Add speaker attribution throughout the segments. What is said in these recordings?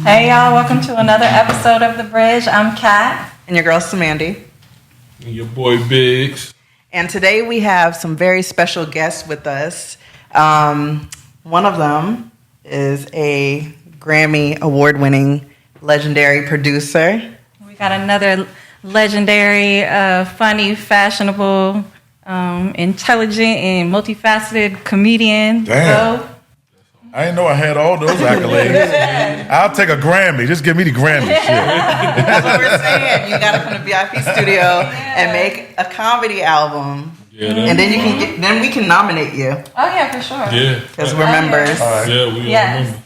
Speaker 1: Hey y'all, welcome to another episode of The Bridge. I'm Kat.
Speaker 2: And your girl Cymandye.
Speaker 3: And your boy Biggz.
Speaker 2: And today we have some very special guests with us. One of them is a Grammy Award-winning legendary producer.
Speaker 1: We got another legendary, funny, fashionable, intelligent, and multifaceted comedian.
Speaker 4: Damn.
Speaker 1: So,
Speaker 4: I didn't know I had all those accolades. I'll take a Grammy. Just give me the Grammy shit.
Speaker 2: That's what we're saying. You gotta come to VIP studio and make a comedy album.
Speaker 3: Yeah,
Speaker 2: and then you can then we can nominate you.
Speaker 1: oh yeah, for sure.
Speaker 3: Yeah.
Speaker 2: Because we're members.
Speaker 4: All right.
Speaker 3: Yeah, we
Speaker 1: Yes.
Speaker 3: remember.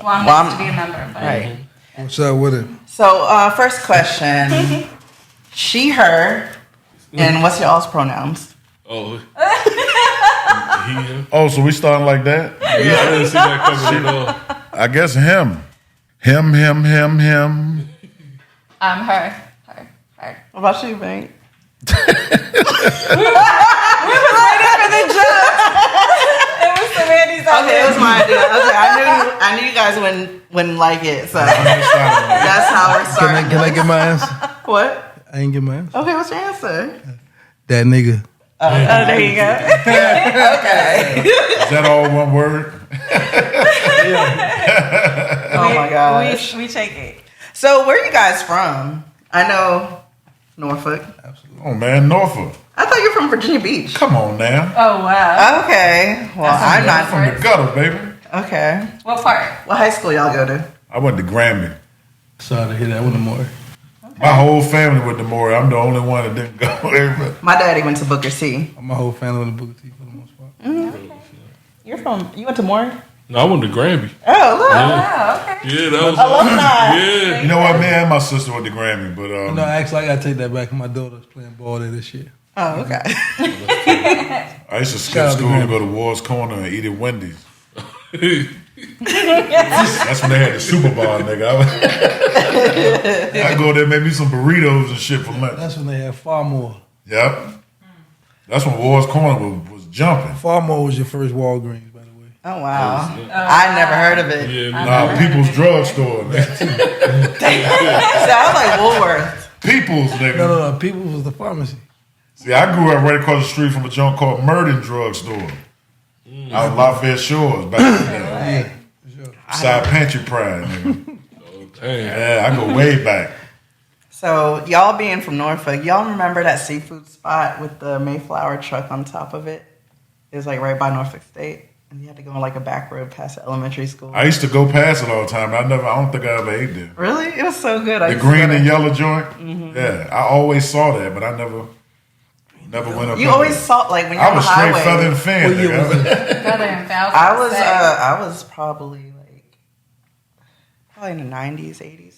Speaker 1: Well, I'm next to be a member. But.
Speaker 2: Right.
Speaker 5: What's up with it?
Speaker 2: So first question. She, her, and what's your all's pronouns?
Speaker 3: Oh.
Speaker 4: Oh, so we starting like that?
Speaker 3: I didn't see that coming at all.
Speaker 4: I guess him. Him.
Speaker 1: I'm her.
Speaker 2: What about you, Bink?
Speaker 1: We was waiting for the joke. It was Cymandye's idea.
Speaker 2: Okay, it was my idea. Okay, I knew you guys wouldn't like it, so that's how we're starting.
Speaker 5: Can I get my answer?
Speaker 2: What?
Speaker 5: I ain't get my answer.
Speaker 2: Okay, what's your answer?
Speaker 5: That nigga.
Speaker 2: Oh, there you go. Okay.
Speaker 4: Is that all one word?
Speaker 2: Oh my gosh.
Speaker 1: We take it.
Speaker 2: So where are you guys from? I know Norfolk.
Speaker 4: Oh, man, Norfolk.
Speaker 2: I thought you were from Virginia Beach.
Speaker 4: Come on now.
Speaker 1: Oh wow.
Speaker 2: Okay. Well, I'm not
Speaker 4: From the gutter, baby.
Speaker 2: Okay.
Speaker 1: What part?
Speaker 2: What high school y'all go to?
Speaker 4: I went to Grammy.
Speaker 5: Sorry to hear that one more.
Speaker 4: My whole family went to Maury. I'm the only one that didn't go. Everybody.
Speaker 2: My daddy went to Booker C.
Speaker 5: My whole family went to Booker T for the most part.
Speaker 2: You went to Maury?
Speaker 3: No, I went to Grammy.
Speaker 2: Oh, look.
Speaker 1: Wow. Okay.
Speaker 3: Yeah, that was
Speaker 2: Alumni.
Speaker 3: Yeah.
Speaker 4: You know what? Me and my sister went to Grammy, but
Speaker 5: No, actually, I gotta take that back. My daughter's playing ball there this year.
Speaker 2: Oh, okay.
Speaker 4: I used to skip
Speaker 5: Shout out to
Speaker 4: school to
Speaker 5: Grammy.
Speaker 4: go to Ward's Corner and eat at Wendy's. That's when they had the Super Bowl, nigga. I go there, make me some burritos and shit for lunch.
Speaker 5: That's when they had Far More.
Speaker 4: Yep. That's when Ward's Corner was jumping.
Speaker 5: Far More was your first Walgreens, by the way.
Speaker 2: Oh, wow. I never heard of it.
Speaker 3: Yeah,
Speaker 4: Nah, People's Drugstore. nigga.
Speaker 2: Sounds like Woolworth.
Speaker 4: People's, nigga.
Speaker 5: No. People's was the pharmacy.
Speaker 4: See, I grew up right across the street from a joint called Murden Drugstore. Out of Lafayette Shores back in the day.
Speaker 5: Yeah, for sure.
Speaker 4: Beside Pantry Pride, nigga.
Speaker 3: Oh, damn.
Speaker 4: Yeah, I go way back.
Speaker 2: So, y'all being from Norfolk, y'all remember that seafood spot with the Mayflower truck on top of it? It was like right by Norfolk State. And you had to go on like a back road past the elementary school.
Speaker 4: I used to go past it all the time. I don't think I ever ate there.
Speaker 2: Really? It was so good.
Speaker 4: The green and yellow joint? Yeah, I always saw that, but I never went up
Speaker 2: You
Speaker 4: in
Speaker 2: always
Speaker 4: there.
Speaker 2: saw, like, when you're
Speaker 4: I
Speaker 2: on the
Speaker 4: was straight
Speaker 2: highway.
Speaker 4: Feather and Fin.
Speaker 5: What year
Speaker 4: nigga.
Speaker 5: was it?
Speaker 2: I was probably in the 90s, 80s.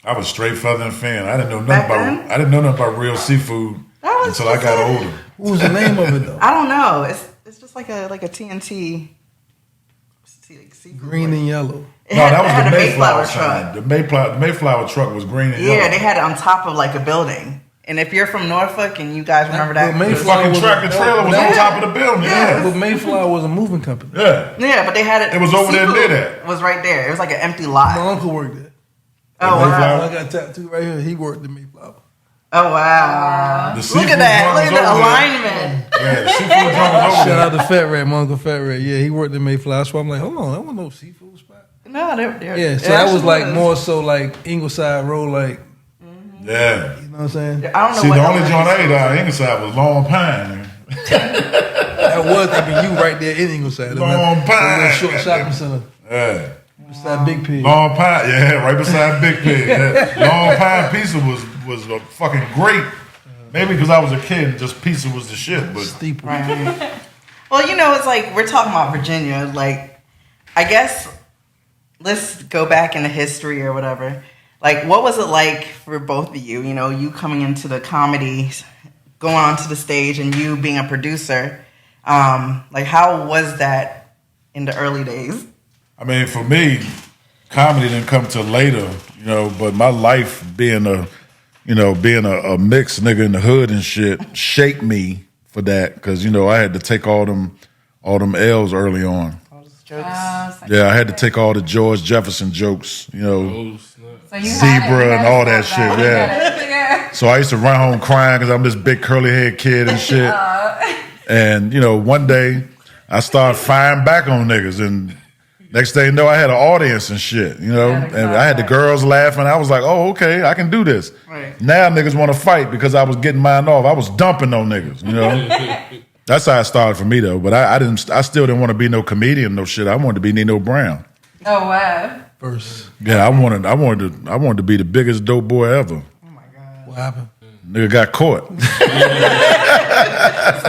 Speaker 4: I was straight Feather and Fin. I didn't know
Speaker 2: Back
Speaker 4: nothing
Speaker 2: then?
Speaker 4: about. I didn't know nothing about real seafood
Speaker 2: That was
Speaker 4: until I
Speaker 2: just
Speaker 4: got
Speaker 2: like-
Speaker 4: older.
Speaker 5: What was the name of it though?
Speaker 2: I don't know. It's just like a TNT. Seafood
Speaker 5: Green and yellow.
Speaker 2: It
Speaker 4: No,
Speaker 2: had-
Speaker 4: that
Speaker 2: it
Speaker 4: was
Speaker 2: had
Speaker 4: the
Speaker 2: a
Speaker 4: Mayflower
Speaker 2: truck.
Speaker 4: sign. The Mayflower truck was green and yellow.
Speaker 2: Yeah, they had it on top of like a building. And if you're from Norfolk and you guys remember that,
Speaker 5: But
Speaker 4: The
Speaker 5: Mayflower
Speaker 4: fucking
Speaker 5: was
Speaker 4: tractor trailer was on top of the building. Yeah,
Speaker 5: But Mayflower was a moving company.
Speaker 4: yeah.
Speaker 2: yeah, but they had it.
Speaker 4: It was over there
Speaker 2: seafood
Speaker 4: near that.
Speaker 2: Was right there. It was like an empty
Speaker 5: My
Speaker 2: lot.
Speaker 5: uncle worked there.
Speaker 2: Oh wow!
Speaker 4: Mayflower?
Speaker 5: I got a tattoo right here. He worked at Mayflower.
Speaker 2: Oh wow!
Speaker 4: The
Speaker 2: Look
Speaker 4: seafood
Speaker 2: at that!
Speaker 4: joint
Speaker 2: Look at
Speaker 4: was
Speaker 2: the
Speaker 4: over there.
Speaker 2: alignment.
Speaker 4: Yeah, the seafood joint was over
Speaker 5: Shout
Speaker 4: there.
Speaker 5: out to Fat Rat, my uncle Fat Rat. Yeah, he worked at Mayflower. So I'm like, hold on, that wasn't no seafood spot.
Speaker 2: No, they're
Speaker 5: Yeah, so that was like more so like Ingleside Road, like,
Speaker 4: Yeah.
Speaker 5: you know what I'm saying?
Speaker 2: I don't know
Speaker 4: See,
Speaker 2: what
Speaker 4: the only joint I ate
Speaker 2: elementary
Speaker 4: out of Ingleside was Long Pine. man.
Speaker 5: That was, I mean, you right there in Ingleside.
Speaker 4: Long
Speaker 5: That
Speaker 4: Pine.
Speaker 5: little short shopping center
Speaker 4: Yeah.
Speaker 5: beside Big Pig.
Speaker 4: Long Pine, yeah, right beside Big Pig. Yeah. Long Pine pizza was a fucking great. Maybe because I was a kid, and just pizza was the shit. But
Speaker 5: Steeple.
Speaker 2: Right. Well, you know, it's like we're talking about Virginia. Like, I guess let's go back into history or whatever. Like, what was it like for both of you? You know, you coming into the comedy, going onto the stage, and you being a producer. Like, how was that in the early days?
Speaker 4: I mean, for me, comedy didn't come till later, you know. But my life being a mixed nigga in the hood and shit shaped me for that because I had to take all them L's early on.
Speaker 2: jokes.
Speaker 4: Yeah, I had to take all the George Jefferson jokes, you know,
Speaker 3: Oh, snap.
Speaker 1: So you
Speaker 4: zebra and all that shit.
Speaker 1: Yeah.
Speaker 4: Yeah. So I used to run home crying because I'm this big curly haired kid and shit. And, you know, one day I started firing back on niggas. And next thing you know, I had an audience and shit, you know. And I had the girls laughing. I was like, oh, okay, I can do this.
Speaker 2: Right.
Speaker 4: Now niggas want to fight because I was getting mine off. I was dumping on niggas, you know. That's how it started for me, though. But I still didn't want to be no comedian, no shit. I wanted to be Nino Brown.
Speaker 1: Oh, wow.
Speaker 5: First.
Speaker 4: Yeah, I wanted to be the biggest dope boy ever.
Speaker 2: Oh my god.
Speaker 5: What happened?
Speaker 4: Nigga got caught.
Speaker 1: So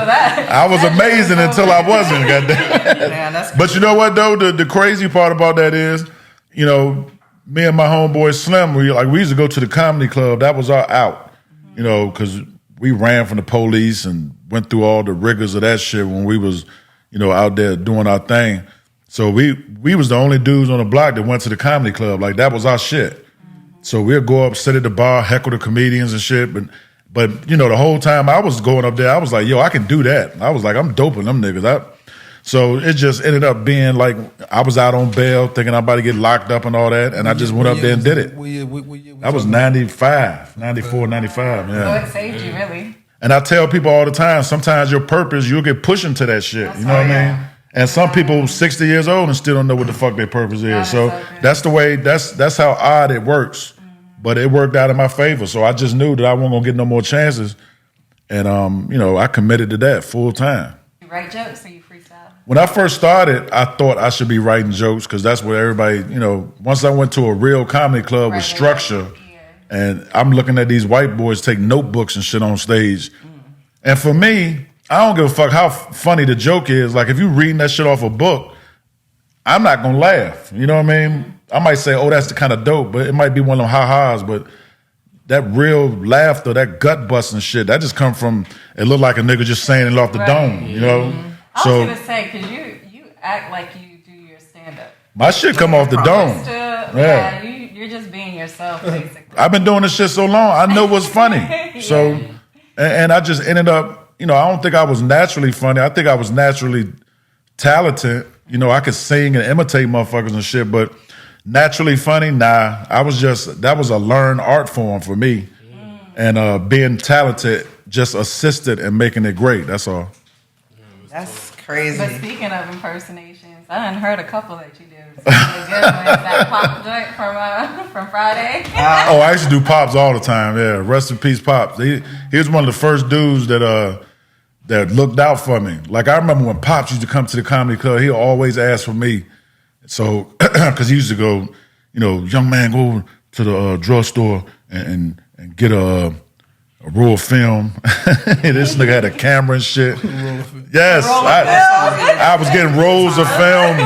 Speaker 1: that,
Speaker 4: I was amazing until I wasn't. Goddamn.
Speaker 2: Man, that's
Speaker 4: But you know what though? The crazy part about that is, you know, me and my homeboy Slim, we used to go to the comedy club. That was our out, you know, because we ran from the police and went through all the rigors of that shit when we was, you know, out there doing our thing. So we was the only dudes on the block that went to the comedy club. Like that was our shit. So we'd go up, sit at the bar, heckle the comedians and shit. But you know, the whole time I was going up there, I was like, yo, I can do that. I was like, I'm doping them niggas. So it just ended up being like I was out on bail thinking I'm about to get locked up and all that. And I just went up there and did it. That was 95, 94, 95.
Speaker 1: so
Speaker 4: Yeah.
Speaker 1: it saved you, really.
Speaker 4: And I tell people all the time, sometimes your purpose, you'll get pushed into that shit. You know what I mean? And some people 60 years old and still don't know what the fuck their purpose is. So that's the way, that's how odd it works. But it worked out in my favor. So I just knew that I wasn't gonna get no more chances. And you know, I committed to that full time.
Speaker 1: You write jokes or you freestyle?
Speaker 4: When I first started, I thought I should be writing jokes because that's what everybody, you know, once I went to a real comedy club with structure, and I'm looking at these white boys take notebooks and shit on stage. And for me, I don't give a fuck how funny the joke is. Like, if you reading that shit off a book, I'm not gonna laugh. You know what I mean? I might say, oh, that's the kind of dope, but it might be one of them ha-has, but that real laughter, that gut busting shit, that just come from, it looked like a nigga just saying it off the dome, you know?
Speaker 1: I
Speaker 4: So
Speaker 1: was going to say, because you act like you do your stand-up.
Speaker 4: my shit come off the dome.
Speaker 1: Yeah, you're just being yourself, basically.
Speaker 4: I've been doing this shit so long, I know what's funny. So, and I just ended up, you know, I don't think I was naturally funny. I think I was naturally talented. You know, I could sing and imitate motherfuckers and shit, but naturally funny, nah. That was a learned art form for me. And being talented just assisted in making it great, that's all.
Speaker 2: That's crazy.
Speaker 1: But speaking of impersonations, I done heard a couple that you did. Some really good ones. That pop joint from Friday.
Speaker 4: Oh, I used to do Pops all the time, yeah. Rest in peace, Pops. He was one of the first dudes that looked out for me. Like, I remember when Pops used to come to the comedy club, he always asked for me. So, because he used to go, you know, young man, go to the drugstore and get a roll of film. This nigga had a camera and shit. Yes, I was getting rolls of film,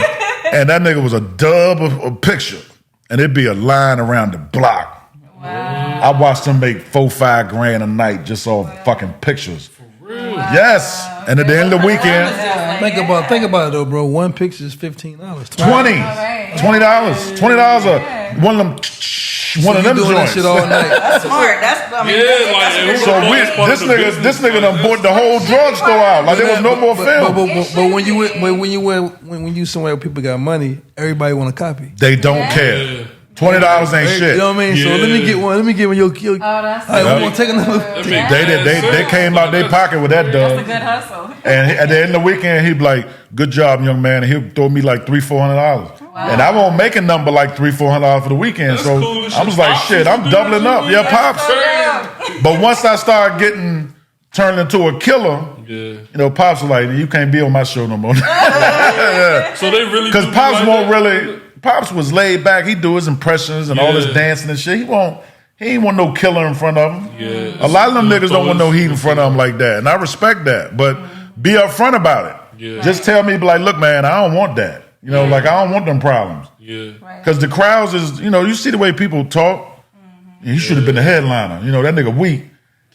Speaker 4: and that nigga was a dub of a picture, and it'd be a line around the block.
Speaker 1: Wow.
Speaker 4: I watched him make $4-5 grand a night just off fucking pictures.
Speaker 1: Wow.
Speaker 4: Yes, and at the end of the weekend,
Speaker 5: Think about it though, bro. One picture is $15.
Speaker 4: $20 one of them. One of them
Speaker 5: doing that
Speaker 4: joints.
Speaker 5: shit all night.
Speaker 2: That's smart.
Speaker 4: This nigga done bought the whole drugstore out. Like, there was no more film.
Speaker 5: But when you somewhere where people got money, everybody want a copy.
Speaker 4: They don't care. $20 ain't shit.
Speaker 5: You know what I mean? So let me get one. Let me get one. Yo,
Speaker 1: Oh, that's
Speaker 5: all right, I'm gonna take another.
Speaker 4: They came out their pocket with that
Speaker 1: That's a
Speaker 4: dub.
Speaker 1: good hustle.
Speaker 4: And at the end of the weekend, he'd be like, "Good job, young man." And he'll throw me like $300-400. And I won't make a number like $300-400 for the weekend.
Speaker 3: That's
Speaker 4: so
Speaker 3: cool.
Speaker 4: I was like, "Shit, I'm doubling up." Yeah, Pops. But once I started getting turned into a killer, you know, Pops was like, "You can't be on my show no more."
Speaker 3: So they really
Speaker 4: Because Pops won't really. Pops was laid back. He do his impressions and all his dancing and shit. He ain't want no killer in front of him.
Speaker 3: Yeah.
Speaker 4: A lot of them niggas don't want no heat in front of them like that. And I respect that. But be upfront about it.
Speaker 3: Yeah.
Speaker 4: Just tell me, be like, look, man, I don't want that. You know, like, I don't want them problems.
Speaker 3: Yeah.
Speaker 4: Because the crowds is, you know, you see the way people talk. He should have been the headliner. You know, that nigga weak.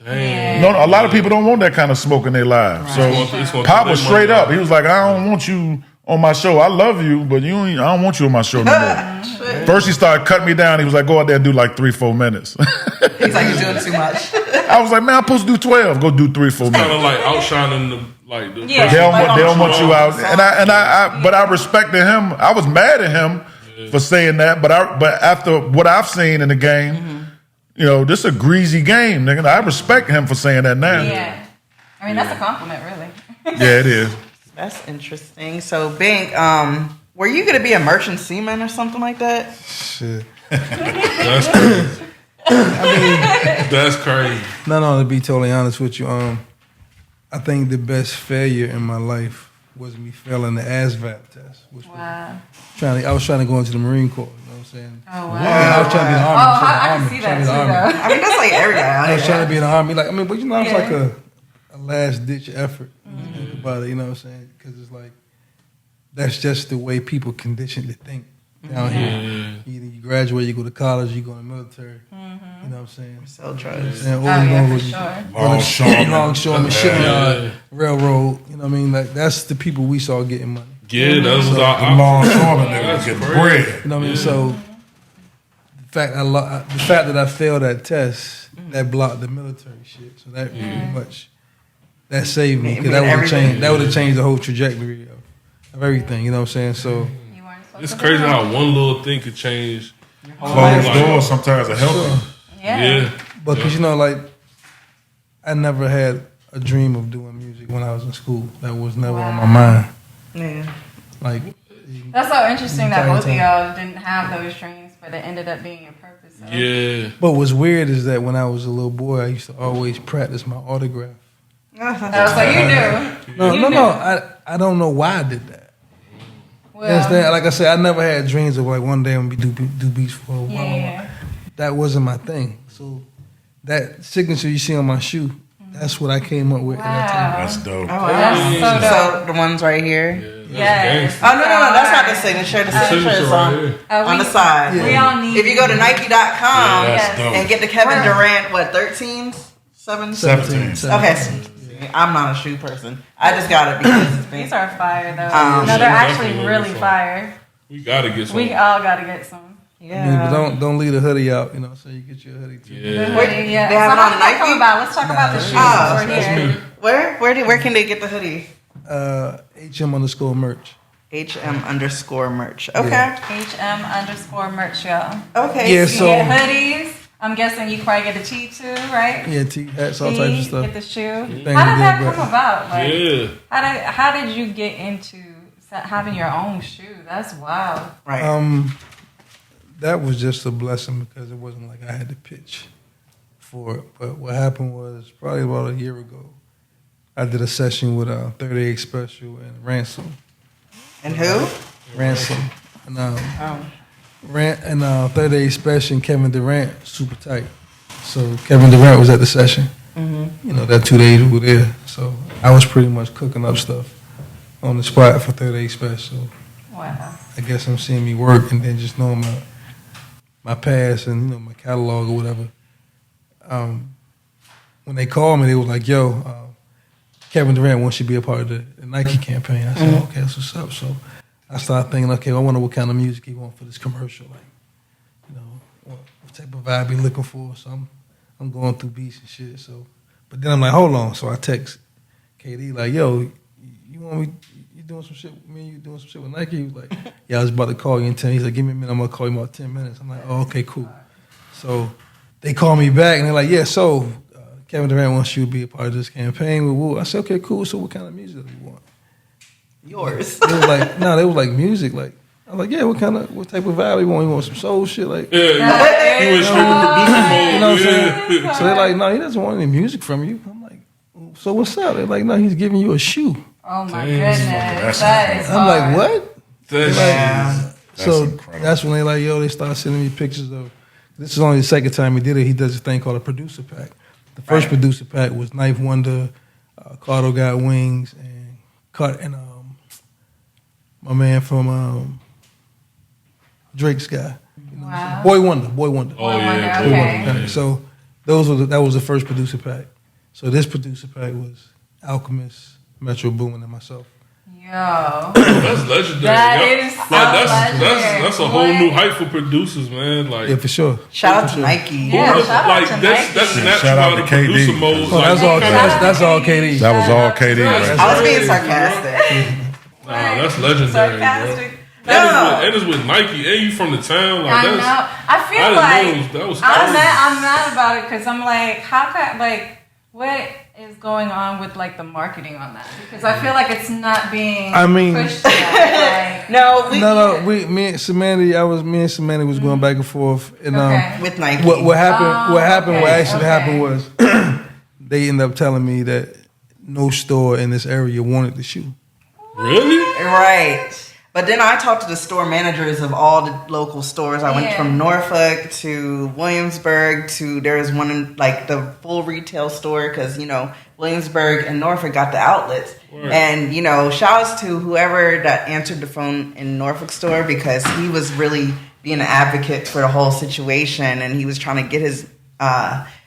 Speaker 3: Damn.
Speaker 4: No, a lot of people don't want that kind of smoke in their lives. So Pop was straight up. He was like, I don't want you on my show. I love you, but I don't want you on my show no more. First he started cutting me down. He was like, go out there and do like 3-4 minutes.
Speaker 2: He's like, you're doing too much.
Speaker 4: I was like, man, I'm supposed to do 12. Go do 3 for me.
Speaker 3: Kind of like outshining the
Speaker 1: Yeah.
Speaker 4: They don't want you out, but I respected him. I was mad at him for saying that, but after what I've seen in the game, you know, this is a greasy game, nigga. I respect him for saying that now.
Speaker 1: Yeah. I mean, that's a compliment, really.
Speaker 4: Yeah, it is.
Speaker 2: That's interesting. So, Bink, were you going to be a merchant seaman or something like that?
Speaker 5: Shit.
Speaker 3: That's crazy. That's crazy.
Speaker 5: No, to be totally honest with you, I think the best failure in my life was me failing the ASVAB test. Which
Speaker 1: Wow.
Speaker 5: I was trying to go into the Marine Corps, you know what I'm saying?
Speaker 1: Oh, wow.
Speaker 5: I was trying to be in the Army.
Speaker 1: Oh, I can see that too, though.
Speaker 2: I mean, that's like every guy.
Speaker 5: I was trying to be in the Army. Like, I mean, but you know, it's
Speaker 1: Yeah.
Speaker 5: like a last-ditch effort. When you think about it, you know what I'm saying? Because it's like, that's just the way people conditioned to think down here. Either you graduate, you go to college, you go in the military. You know what I'm saying?
Speaker 2: Sell drugs.
Speaker 5: And
Speaker 1: Oh, yeah, for sure.
Speaker 5: longshoreman, shipyard, railroad. You know what I mean? Like, that's the people we saw getting money.
Speaker 3: Yeah, that's what I
Speaker 4: Longshoremen
Speaker 3: That's
Speaker 4: niggas get
Speaker 3: crazy.
Speaker 4: bread.
Speaker 5: You know what I mean? So the fact that I failed that test, that blocked the military shit. So that pretty much that saved me because that would have changed the whole trajectory of everything. You know what I'm saying? So
Speaker 1: You weren't supposed
Speaker 3: It's
Speaker 1: to
Speaker 3: crazy
Speaker 1: do
Speaker 3: how
Speaker 1: that.
Speaker 3: one little thing could change.
Speaker 4: Closed
Speaker 3: Like-
Speaker 4: doors sometimes are healthy.
Speaker 1: Yeah.
Speaker 3: Yeah.
Speaker 5: but because you know, like I never had a dream of doing music when I was in school. That was never on my mind.
Speaker 2: Yeah.
Speaker 5: Like
Speaker 1: That's so interesting that
Speaker 5: Entire
Speaker 1: both of
Speaker 5: time.
Speaker 1: y'all didn't have those dreams, but it ended up being your purpose. So.
Speaker 3: Yeah.
Speaker 5: but what's weird is that when I was a little boy, I used to always practice my autograph.
Speaker 1: Oh, so you knew.
Speaker 5: No,
Speaker 1: You
Speaker 5: no,
Speaker 1: knew.
Speaker 5: no. I don't know why I did that. You understand?
Speaker 1: Well,
Speaker 5: Like I said, I never had dreams of like one day I'm gonna do beats for a while.
Speaker 1: yeah.
Speaker 5: That wasn't my thing. So that signature you see on my shoe, that's what I came up with at that time.
Speaker 1: Wow.
Speaker 4: That's dope.
Speaker 2: Oh, wow.
Speaker 1: That's so dope.
Speaker 2: So the ones right here.
Speaker 1: Yes.
Speaker 2: Oh, no, that's not the signature. The signature is on, on the side.
Speaker 1: We all need.
Speaker 2: If you go to Nike.com
Speaker 1: Yes.
Speaker 4: dope.
Speaker 2: and get the Kevin Durant, what, 13? 7?
Speaker 4: 17.
Speaker 2: Okay. I'm not a shoe person. I just got it because it's
Speaker 1: These
Speaker 2: Bink.
Speaker 1: are fire though.
Speaker 2: Um,
Speaker 1: no, they're actually
Speaker 3: definitely
Speaker 1: really
Speaker 3: fun.
Speaker 1: fire.
Speaker 3: We gotta get some.
Speaker 1: We all got to get some.
Speaker 5: Yeah, but don't leave the hoodie out, you know, so you get your hoodie too.
Speaker 3: Yeah.
Speaker 1: Yeah.
Speaker 2: They have
Speaker 1: so
Speaker 2: it
Speaker 1: how
Speaker 2: on
Speaker 1: did that come
Speaker 2: Nike?
Speaker 1: about? Let's talk about the shoes.
Speaker 2: Oh,
Speaker 1: We're here.
Speaker 2: Where can they get the hoodie?
Speaker 5: HM_merch.
Speaker 2: HM_merch. Okay.
Speaker 5: Yeah.
Speaker 1: HM_merch, y'all.
Speaker 2: Okay.
Speaker 5: Yeah,
Speaker 1: You
Speaker 5: so
Speaker 1: get hoodies. I'm guessing you probably get the tee too, right?
Speaker 5: yeah, hats, all
Speaker 1: Tee,
Speaker 5: types of stuff.
Speaker 1: Get the shoe. How did
Speaker 5: Things
Speaker 1: that
Speaker 5: like
Speaker 1: come about? Like,
Speaker 3: Yeah.
Speaker 1: how did you get into having your own shoe? That's wild.
Speaker 2: Right.
Speaker 5: That was just a blessing because it wasn't like I had to pitch for it. But what happened was probably about a year ago, I did a session with 38 Special and Ransom.
Speaker 2: And who?
Speaker 5: Ransom. And
Speaker 2: Oh.
Speaker 5: 38 Special and Kevin Durant, super tight. So Kevin Durant was at the session. You know, that 2 days we were there. So I was pretty much cooking up stuff on the spot for 38 Special.
Speaker 1: Wow.
Speaker 5: I guess I'm seeing me work and then just knowing my past and, you know, my catalog or whatever. When they called me, they was like, yo, Kevin Durant wants you to be a part of the Nike campaign. I said, okay, that's what's up. So I started thinking, okay, I wonder what kind of music he want for this commercial. Like, you know, what type of vibe he looking for. So I'm going through beats and shit. So, but then I'm like, hold on. So I text KD like, yo, you want me? You doing some shit with me? You doing some shit with Nike? He was like, yeah, I was about to call you in 10. He's like, give me a minute. I'm gonna call you in about 10 minutes. I'm like, oh, okay, cool. So they call me back and they're like, yeah, so Kevin Durant wants you to be a part of this campaign. I said, okay, cool. So what kind of music do you want?
Speaker 2: Yours.
Speaker 5: They was like, no, they was like music. Like I was like, yeah, what type of vibe you want? You want some soul shit? Like,
Speaker 3: Yeah. He was straight producer mode.
Speaker 5: you know what I'm
Speaker 3: Yeah.
Speaker 5: saying? So they're like, no, he doesn't want any music from you. I'm like, so what's up? They're like, no, he's giving you a shoe.
Speaker 1: Oh my
Speaker 3: Damn.
Speaker 1: goodness. That is
Speaker 5: I'm like,
Speaker 1: hard.
Speaker 5: what?
Speaker 3: That's
Speaker 2: Yeah.
Speaker 5: So
Speaker 4: incredible.
Speaker 5: that's when they like, yo, they start sending me pictures of. This is only the second time he did it. He does a thing called a producer pack. The first producer pack was Knife Wonder, Cardo Got Wings, and my man from Drake's guy,
Speaker 1: Wow.
Speaker 5: Boy Wonder.
Speaker 3: Oh, yeah.
Speaker 1: Okay.
Speaker 5: Okay, so that was the first producer pack. So this producer pack was Alchemist, Metro Boomin, and myself.
Speaker 1: Yo.
Speaker 3: That's legendary.
Speaker 1: That
Speaker 3: Yup.
Speaker 1: is so
Speaker 3: that's a whole
Speaker 1: legendary.
Speaker 3: new height for producers, man. Like,
Speaker 5: Yeah, for sure.
Speaker 2: Shout out to Nike.
Speaker 1: Yeah,
Speaker 3: Who-
Speaker 1: shout out
Speaker 3: like
Speaker 1: to
Speaker 3: that's
Speaker 1: Nike.
Speaker 3: natural
Speaker 4: Shout out
Speaker 3: out
Speaker 4: to
Speaker 3: of
Speaker 4: KD.
Speaker 3: producer mode.
Speaker 5: Oh, that's all.
Speaker 3: Like,
Speaker 5: That's all KD.
Speaker 4: That was all KD.
Speaker 3: That's
Speaker 2: I was being
Speaker 3: crazy,
Speaker 2: sarcastic.
Speaker 3: Nah, that's legendary,
Speaker 1: Sarcastic.
Speaker 3: bro.
Speaker 2: No.
Speaker 3: And it's with Nike, and you from the town. Like,
Speaker 1: I
Speaker 3: that's,
Speaker 1: know. I feel
Speaker 3: I
Speaker 1: like
Speaker 3: didn't know that was
Speaker 1: I'm
Speaker 3: crazy.
Speaker 1: mad about it because I'm like, how can like what is going on with like the marketing on that? Because I feel like it's not being pushed yet. Like,
Speaker 2: No,
Speaker 5: Me and Cymandye was going back and forth, and
Speaker 1: okay.
Speaker 2: with Nike.
Speaker 5: what happened? What happened?
Speaker 1: okay,
Speaker 5: What actually
Speaker 1: okay.
Speaker 5: happened was they ended up telling me that no store in this area wanted the shoe.
Speaker 3: Really?
Speaker 2: Right. But then I talked to the store managers of all the local stores. I went
Speaker 1: Yeah.
Speaker 2: from Norfolk to Williamsburg to there was one in like the full retail store because, you know, Williamsburg and Norfolk got the outlets.
Speaker 3: Right.
Speaker 2: And, you know, shouts to whoever that answered the phone in Norfolk store because he was really being an advocate for the whole situation and he was trying to get his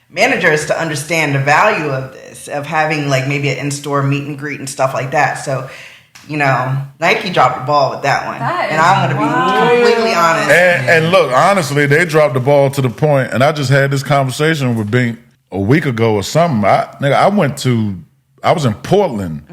Speaker 2: managers to understand the value of this, of having like maybe an in-store meet and greet and stuff like that. So, you know, Nike dropped the ball with that one.
Speaker 1: That
Speaker 2: And
Speaker 1: is
Speaker 2: I'm going to be completely honest.
Speaker 4: And look, honestly, they dropped the ball to the point, and I just had this conversation with Bink a week ago or something. I was in Portland,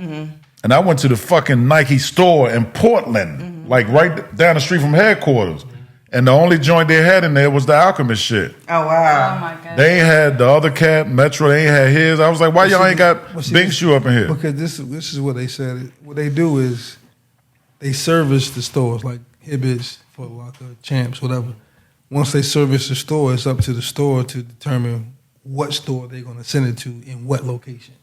Speaker 4: and I went to the fucking Nike store in Portland, like right down the street from headquarters. And the only joint they had in there was the Alchemist shit.
Speaker 2: Oh, wow.
Speaker 1: Oh my god.
Speaker 4: They ain't had the other cat, Metro, they ain't had his. I was like, why y'all ain't got Bink shoe up in here?
Speaker 5: Because this is what they said. What they do is they service the stores like Hibbits, Foot Locker, Champs, whatever. Once they service the store, it's up to the store to determine what store they're going to send it to in what location.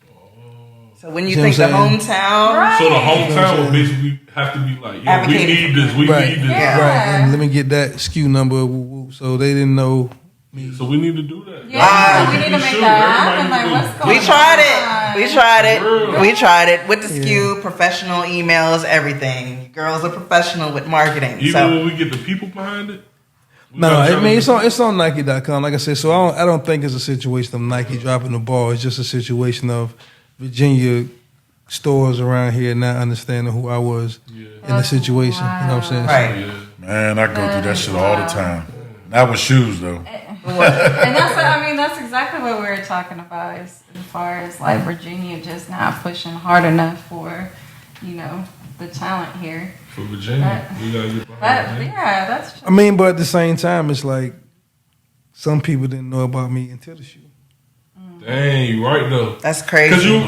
Speaker 2: So when you
Speaker 5: See
Speaker 2: think the
Speaker 5: what I'm saying?
Speaker 2: hometown,
Speaker 1: Right.
Speaker 3: So the hometown would basically have to be like, yo, we
Speaker 2: Advocating.
Speaker 3: need this, we
Speaker 5: Right.
Speaker 3: need this.
Speaker 1: Yeah.
Speaker 5: Right, and let me get that SKU number. Woo, woo. So they didn't know me.
Speaker 3: So we need to do that.
Speaker 1: Yeah, we need to
Speaker 3: We
Speaker 1: make
Speaker 3: should.
Speaker 1: that happen.
Speaker 3: Everybody
Speaker 1: Like,
Speaker 3: do.
Speaker 1: what's going
Speaker 2: we tried it.
Speaker 1: on?
Speaker 2: We tried it.
Speaker 3: Real.
Speaker 2: We tried it with the SKU, professional emails, everything. Girls are professional with marketing.
Speaker 3: Even
Speaker 2: So
Speaker 3: when we get the people behind it. we
Speaker 5: No,
Speaker 3: gotta
Speaker 5: I
Speaker 3: try
Speaker 5: mean
Speaker 3: to-
Speaker 5: it's on Nike.com. Like I said, so I don't think it's a situation of Nike dropping the ball. It's just a situation of Virginia stores around here not understanding who I was in the situation. You know what I'm saying?
Speaker 2: Right.
Speaker 3: Yeah.
Speaker 4: Man, I go through that shit all the time. Not with shoes, though.
Speaker 1: And that's exactly what we were talking about as far as like Virginia just not pushing hard enough for, you know, the talent here.
Speaker 3: For Virginia, we gotta get behind
Speaker 1: That,
Speaker 3: that.
Speaker 1: yeah, that's
Speaker 5: I mean, but at the same time, it's like some people didn't know about me until the shoe.
Speaker 3: Dang, you right though.
Speaker 2: that's
Speaker 3: Because
Speaker 2: crazy.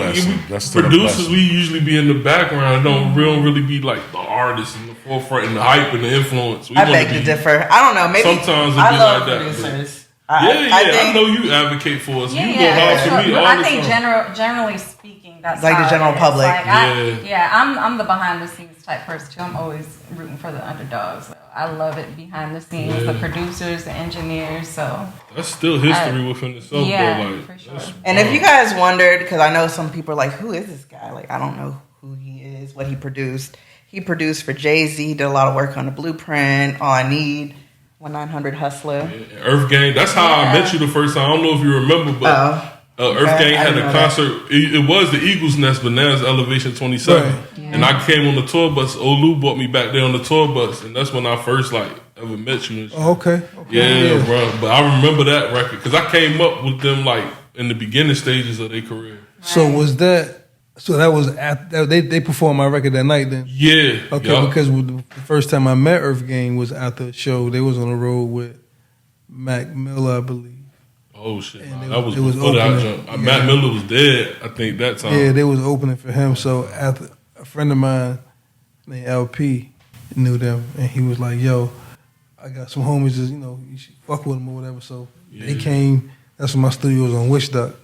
Speaker 4: That's still a
Speaker 3: producers,
Speaker 4: blessing.
Speaker 3: we usually be in the background. We don't really be like the artists in the forefront and the hype and the influence. We
Speaker 2: I
Speaker 3: wanna
Speaker 2: beg to
Speaker 3: be-
Speaker 2: differ. I don't know. Maybe
Speaker 3: Sometimes it
Speaker 2: I
Speaker 3: be
Speaker 2: love
Speaker 3: like that,
Speaker 2: producers.
Speaker 3: Yeah,
Speaker 2: I
Speaker 3: I
Speaker 2: think
Speaker 3: know you advocate for us.
Speaker 1: yeah,
Speaker 3: you
Speaker 1: yeah.
Speaker 3: go hard for
Speaker 1: sure.
Speaker 3: me
Speaker 1: But
Speaker 3: all
Speaker 1: I
Speaker 3: the
Speaker 1: think
Speaker 3: time.
Speaker 1: generally speaking, that's
Speaker 2: Like the
Speaker 1: how
Speaker 2: general
Speaker 1: it is.
Speaker 2: public.
Speaker 1: Like, I'm the behind the scenes type person too. I'm always rooting for the underdogs. So I love it behind the scenes, the producers, the engineers. So
Speaker 3: That's still history within itself,
Speaker 1: yeah,
Speaker 3: though. Like,
Speaker 1: for sure.
Speaker 3: that's-
Speaker 2: And if you guys wondered, because I know some people are like, who is this guy? Like, I don't know who he is, what he produced. He produced for Jay-Z, he did a lot of work on the Blueprint, All I Need, 1-900 Hustler.
Speaker 3: Earth Gang, that's how I met you the first time. I don't know if you remember, but Earth
Speaker 2: okay.
Speaker 3: Gang
Speaker 2: I
Speaker 3: had
Speaker 2: didn't
Speaker 3: a
Speaker 2: know that.
Speaker 3: concert. It was the Eagles Nest, but now it's Elevation 27.
Speaker 5: Right.
Speaker 3: And I came on the tour bus. Olu brought me back there on the tour bus, and that's when I first like ever met you. And shit.
Speaker 5: Oh, okay.
Speaker 3: Yeah, bro. But I remember that record because I came up with them like in the beginning stages of their career.
Speaker 5: So was that? So that was after they performed my record that night then.
Speaker 3: Yeah.
Speaker 5: Okay,
Speaker 3: yup.
Speaker 5: because the first time I met Earth Gang was after the show. They was on the road with Mac Miller, I believe.
Speaker 3: Oh shit,
Speaker 5: And
Speaker 3: nah,
Speaker 5: it
Speaker 3: that was
Speaker 5: was- it was
Speaker 3: before that
Speaker 5: opening.
Speaker 3: jump.
Speaker 5: Yeah.
Speaker 3: Matt Miller was dead. I think that time.
Speaker 5: Yeah, they was opening for him. So after a friend of mine named LP knew them, and he was like, "Yo, I got some homies. Just, you should fuck with them or whatever." So they came. That's when my studio was on Wish Duck,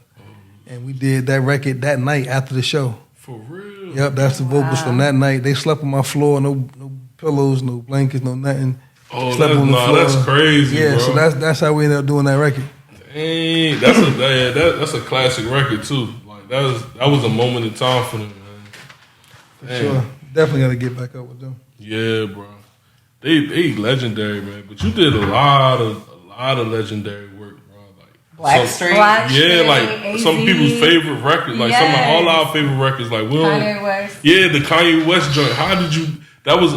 Speaker 5: and we did that record that night after the show.
Speaker 3: For real.
Speaker 5: Yep, that's the vocals from that night. They slept on my floor, no pillows, no blankets, no nothing.
Speaker 3: Oh,
Speaker 5: Slept on the
Speaker 3: that's crazy,
Speaker 5: Yeah,
Speaker 3: bro.
Speaker 5: so that's how we ended up doing that record.
Speaker 3: Dang, that's a classic record too. Like that was a moment in time for them, man. Damn.
Speaker 5: Sure, definitely got to get back up with them.
Speaker 3: Yeah, bro. They legendary, man. But you did a lot of legendary work, bro. Like
Speaker 2: Blackstreet.
Speaker 3: Like some people's favorite records, like some of all our favorite records, like
Speaker 1: Kanye West.
Speaker 3: Yeah, the Kanye West joint. How did you? That was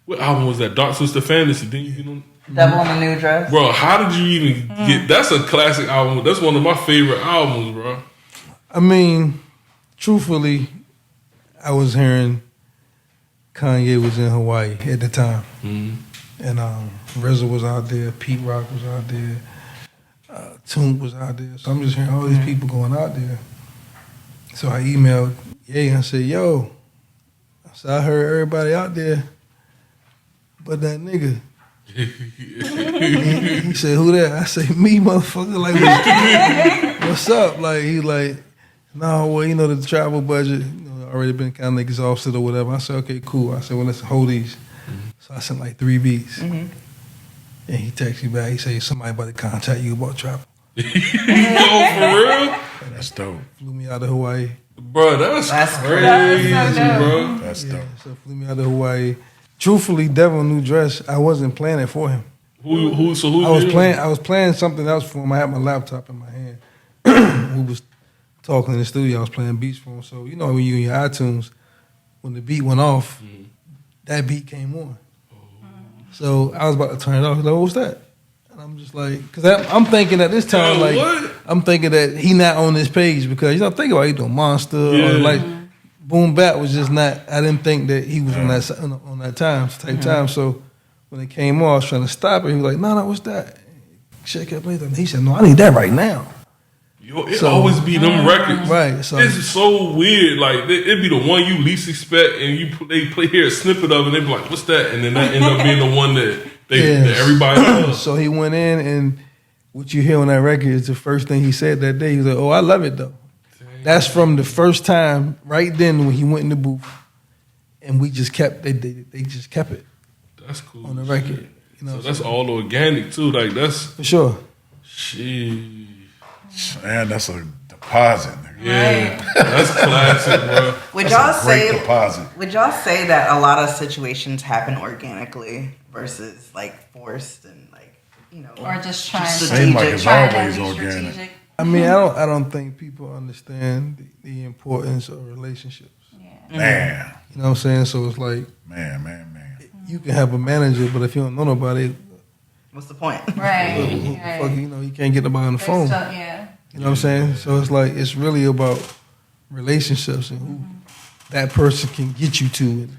Speaker 3: what album was that? Dark Twisted Fantasy. Didn't you get on?
Speaker 2: Devil in a New Dress.
Speaker 3: Bro, how did you even get? That's a classic album. That's one of my favorite albums, bro.
Speaker 5: I mean, truthfully, I was hearing Kanye was in Hawaii at the time, and RZA was out there, Pete Rock was out there, Toomp was out there. So I'm just hearing all these people going out there. So I emailed Ye and I said, "Yo," I said, "I heard everybody out there, but that nigga." he said, "Who that?" I said, "Me, motherfucker." Like, what's up? Like, he like, "No, well, you know, the travel budget, already been kind of exhausted or whatever." I said, "Okay, cool." I said, "Well, let's hold these." So I sent like 3 beats. And he texted me back. He said, "Somebody about to contact you about travel."
Speaker 3: Yo, for real?
Speaker 4: That's dope.
Speaker 5: Flew me out of Hawaii.
Speaker 3: Bro, that's crazy,
Speaker 1: That's so
Speaker 3: bro.
Speaker 4: That's dope.
Speaker 5: So flew me out of Hawaii. Truthfully, Devil in a New Dress, I wasn't playing it for him.
Speaker 3: Who?
Speaker 5: I was playing something else for him. I had my laptop in my hand. We was talking in the studio. I was playing beats for him. So, when you in your iTunes, when the beat went off, that beat came on. So I was about to turn it off. He's like, "What was that?" And I'm just like, because I'm thinking at this time, I'm thinking that he not on this page because, think about it, he doing Monster or like Boom Bap was just not, I didn't think that he was on that time. So when it came on, I was trying to stop it. He was like, no, what's that? Shit kept playing. He said, "No, I need that right now."
Speaker 3: Yo, it always be them records.
Speaker 5: Right. So
Speaker 3: it's so weird. Like, it be the one you least expect, and they play here a snippet of it, and they be like, "What's that?" And then that end up being the one that that everybody loves.
Speaker 5: So he went in, and what you hear on that record is the first thing he said that day. He was like, "Oh, I love it, though." Dang. That's from the first time, right then, when he went in the booth, and we just kept, they just kept it.
Speaker 3: That's cool.
Speaker 5: On the record.
Speaker 3: So that's all organic, too. Like, that's...
Speaker 5: For sure.
Speaker 3: Sheesh.
Speaker 4: Man, that's a deposit.
Speaker 3: Yeah, that's classic, bro.
Speaker 2: Would y'all say that a lot of situations happen organically versus like forced and like
Speaker 1: or just trying to
Speaker 4: seem like it's always organic.
Speaker 1: Strategic.
Speaker 5: I mean, I don't think people understand the importance of relationships.
Speaker 1: Yeah.
Speaker 4: Man,
Speaker 5: you know what I'm saying? So it's like,
Speaker 4: man.
Speaker 5: You can have a manager, but if you don't know nobody,
Speaker 2: what's the point?
Speaker 1: Right.
Speaker 5: Fuck, you can't get nobody on the phone.
Speaker 1: Yeah.
Speaker 5: You know what I'm saying? So it's like, it's really about relationships and who that person can get you to.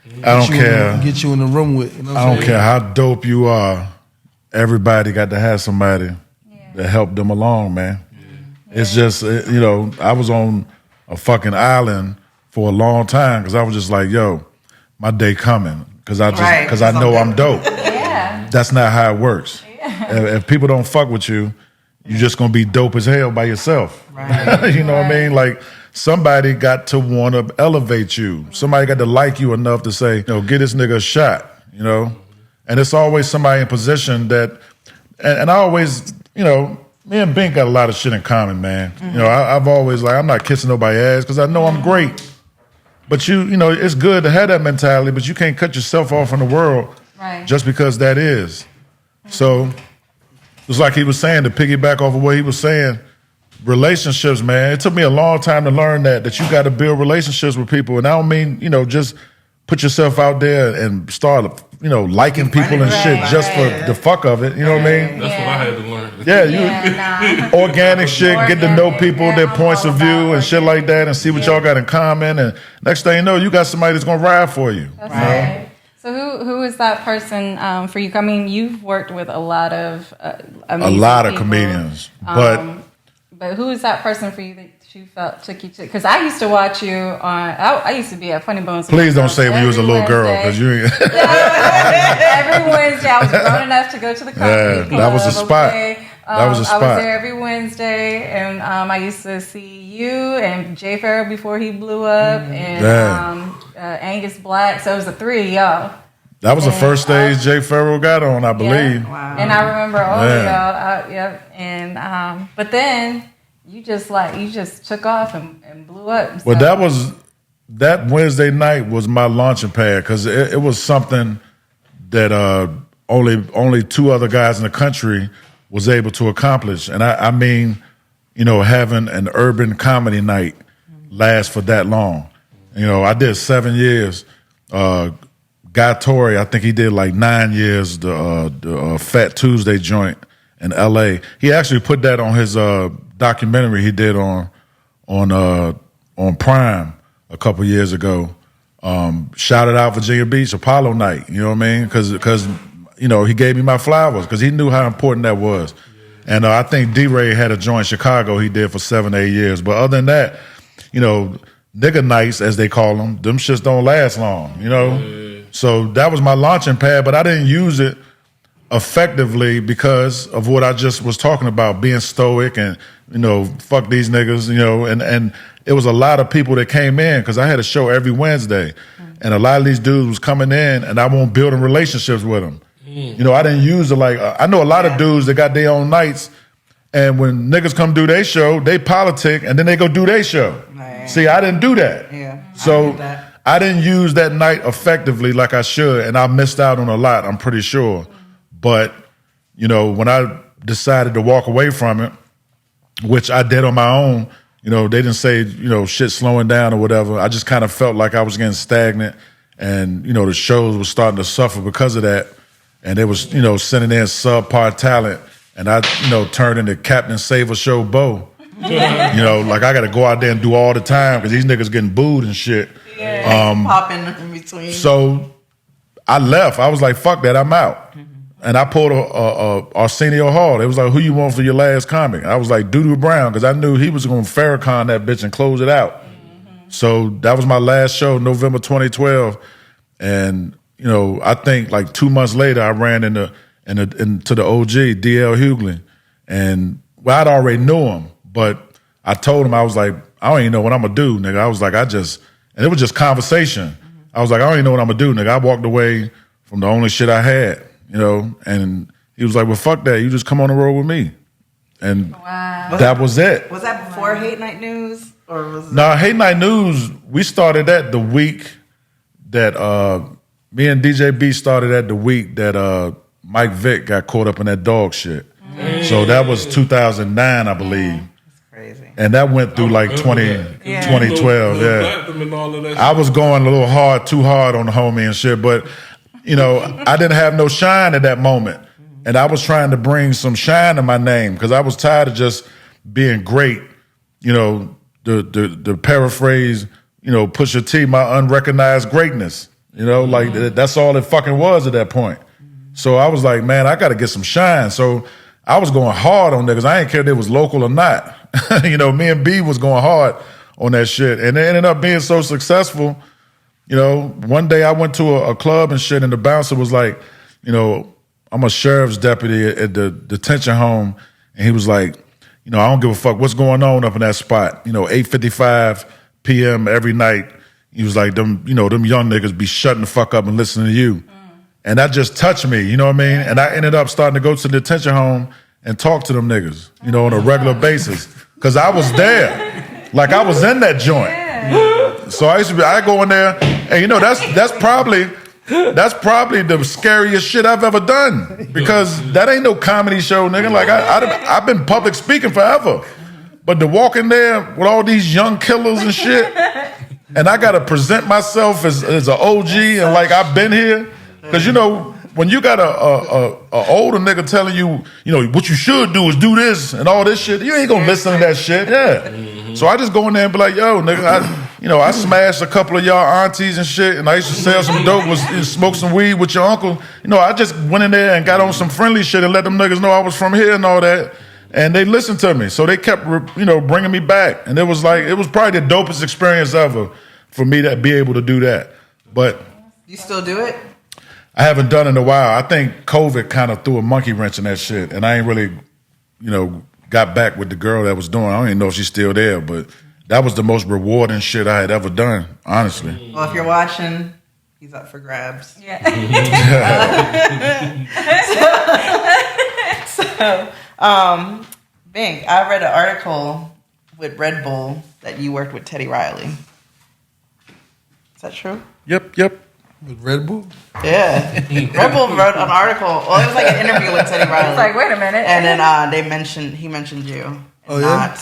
Speaker 5: And
Speaker 4: I don't care.
Speaker 5: Get you in the room with. You know what
Speaker 4: I don't care how dope you are. Everybody got to have somebody that help them along, man. Yeah. It's just, I was on a fucking island for a long time because I was just like, yo, my day coming because I know I'm dope.
Speaker 1: Yeah.
Speaker 4: That's not how it works. Yeah. If people don't fuck with you, you're just gonna be dope as hell by yourself. Right. You know what I mean? Like somebody got to want to elevate you. Somebody got to like you enough to say, get this nigga a shot. And it's always somebody in position that, and I always, me and Bink got a lot of shit in common, man. Mm-hmm. I've always I'm not kissing nobody's ass because I know I'm great. But it's good to have that mentality, but you can't cut yourself off from the world just because that is. So it's like he was saying, to piggyback off of what he was saying, relationships, man. It took me a long time to learn that you got to build relationships with people. And I don't mean, just put yourself out there and start, liking people and shit just for the fuck of it. You know what I mean?
Speaker 3: That's what I had to learn.
Speaker 4: Yeah, organic shit, get to know people, their points of view and shit like that and see what y'all got in common. And next thing you know, you got somebody that's going to ride for you.
Speaker 1: That's right. So who is that person for you? I mean, you've worked with a lot of
Speaker 4: comedians,
Speaker 1: but who is that person for you that you felt took you to? Because I used to watch you on. I used to be at Funny Bones.
Speaker 4: Please don't say when you was a little girl, because you.
Speaker 1: Every Wednesday, I was grown enough to go to the comedy club.
Speaker 4: That was a spot. That was a spot.
Speaker 1: I was there every Wednesday, and I used to see you and Jay Farrell before he blew up, and Angus Black. So it was the three of y'all.
Speaker 4: That was the first stage Jay Farrell got on, I believe.
Speaker 1: Yeah. Wow. And I remember all of y'all. And but then you just took off and blew up.
Speaker 4: Well, that Wednesday night was my launching pad because it was something that only two other guys in the country was able to accomplish. And I mean, you know, having an urban comedy night last for that long. You know, I did 7 years. Guy Torrey, I think he did like 9 years, the Fat Tuesday joint in L.A. He actually put that on his documentary he did on Prime a couple years ago. Shouted out Virginia Beach, Apollo Night, you know what I mean? Because you know, he gave me my flowers because he knew how important that was. And I think D-Ray had a joint in Chicago he did for 7 or 8 years. But other than that, you know, nigga nights, as they call them shits don't last long, you know? Yeah. So that was my launching pad, but I didn't use it effectively because of what I just was talking about, being stoic and, you know, fuck these niggas, you know, and it was a lot of people that came in because I had a show every Wednesday. And a lot of these dudes was coming in and I won't building relationships with them. You know, I didn't use it like, I know a lot of dudes that got their own nights, and when niggas come do their show, they politic, and then they go do their show. Man. See, I didn't do that.
Speaker 2: Yeah.
Speaker 4: So I didn't use that night effectively like I should, and I missed out on a lot, I'm pretty sure. But, you know, when I decided to walk away from it, which I did on my own, you know, they didn't say, you know, shit slowing down or whatever. I just kind of felt like I was getting stagnant, and, you know, the shows were starting to suffer because of that. And they was, you know, sending in subpar talent. And I, you know, turned into Captain Save a Show Bo. You know, like I got to go out there and do all the time because these niggas getting booed and shit.
Speaker 2: Yeah, pop in between.
Speaker 4: So I left. I was like, fuck that, I'm out. And I pulled a Arsenio Hall. It was like, who you want for your last comic? I was like, Doodoo Brown, because I knew he was going to Farrakhan that bitch and close it out. So that was my last show, November 2012. And you know, I think like 2 months later, I ran into the OG, D.L. Hughley. And, well, I'd already knew him, but I told him, I was like, I don't even know what I'm going to do, nigga. I was like, and it was just conversation. I was like, I don't even know what I'm going to do, nigga. I walked away from the only shit I had, you know, and he was like, well, fuck that. You just come on the road with me. And that was it.
Speaker 2: Was that before Hate Night News? Or was
Speaker 4: Hate Night News, we started that the week that, me and DJ B started at the week that Mike Vick got caught up in that dog shit. So that was 2009, I believe.
Speaker 2: That's crazy.
Speaker 4: And that went through like 2012, yeah. I was going a little too hard on the homie and shit, but, you know, I didn't have no shine at that moment. And I was trying to bring some shine to my name because I was tired of just being great. You know, the paraphrase, you know, Pusha T, my unrecognized greatness. You know, like that's all it fucking was at that point. So I was like, man, I got to get some shine. So I was going hard on niggas. I didn't care if it was local or not. You know, me and B was going hard on that shit. And it ended up being so successful. You know, one day I went to a club and shit, and the bouncer was like, you know, I'm a sheriff's deputy at the detention home. And he was like, you know, I don't give a fuck what's going on up in that spot. You know, 8:55 p.m. every night. He was like, them young niggas be shutting the fuck up and listening to you. And that just touched me, you know what I mean? And I ended up starting to go to the detention home and talk to them niggas, you know, on a regular basis. Because I was there. Like, I was in that joint. So I go in there, and, you know, that's probably the scariest shit I've ever done. Because that ain't no comedy show, nigga. Like, I've been public speaking forever. But to walk in there with all these young killers and shit, and I got to present myself as an OG and like I've been here. Because, you know, when you got a older nigga telling you, you know, what you should do is do this and all this shit, you ain't going to listen to that shit. Yeah. So I just go in there and be like, yo, nigga, I smashed a couple of y'all aunties and shit, and I used to sell some dope, smoke some weed with your uncle. You know, I just went in there and got on some friendly shit and let them niggas know I was from here and all that. And they listened to me. So they kept, you know, bringing me back. And it was probably the dopest experience ever for me to be able to do that. But
Speaker 2: you still do it?
Speaker 4: I haven't done it in a while. I think COVID kind of threw a monkey wrench in that shit. And I ain't really, you know, got back with the girl that was doing it. I don't even know if she's still there. But that was the most rewarding shit I had ever done, honestly.
Speaker 2: Well, if you're watching, he's up for grabs.
Speaker 1: Yeah.
Speaker 2: So, Bink, I read an article with Red Bull that you worked with Teddy Riley. Is that true?
Speaker 4: Yep.
Speaker 5: With Red Bull?
Speaker 2: Yeah. Red Bull wrote an article. Well, it was like an interview with Teddy Riley.
Speaker 1: It's like, wait a minute.
Speaker 2: And then he mentioned you.
Speaker 5: Oh, yeah?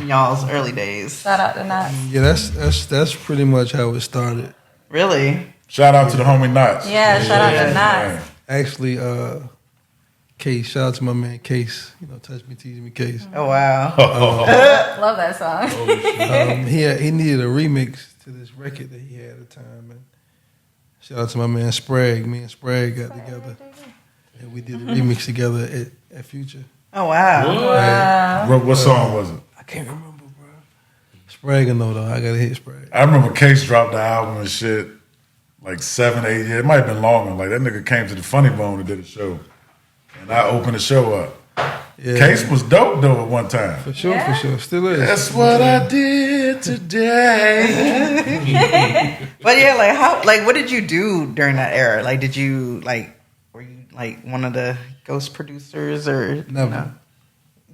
Speaker 2: In y'all's early days.
Speaker 1: Shout out to Knots.
Speaker 5: Yeah, that's pretty much how it started.
Speaker 2: Really?
Speaker 4: Shout out to the homie Knots.
Speaker 1: Yeah, shout out to Knots.
Speaker 5: Actually, Case, shout out to my man Case. You know, Touch Me, Tease Me, Case.
Speaker 2: Oh, wow.
Speaker 1: Love that song.
Speaker 5: He needed a remix to this record that he had at the time. And shout out to my man Sprague. Me and Sprague got together. And we did a remix together at Future.
Speaker 2: Oh, wow.
Speaker 1: Wow.
Speaker 4: What song was it?
Speaker 5: I can't remember, bro. Sprague will know, though. I got to hit Sprague.
Speaker 4: I remember Case dropped the album and shit like 7, 8 years. It might have been longer. Like that nigga came to the Funny Bone and did a show. And I opened the show up.
Speaker 5: Yeah.
Speaker 4: Case was dope though at one time.
Speaker 5: For sure. Still is.
Speaker 4: That's what I did today.
Speaker 2: But yeah, like what did you do during that era? Like, were you like one of the ghost producers or
Speaker 5: Never.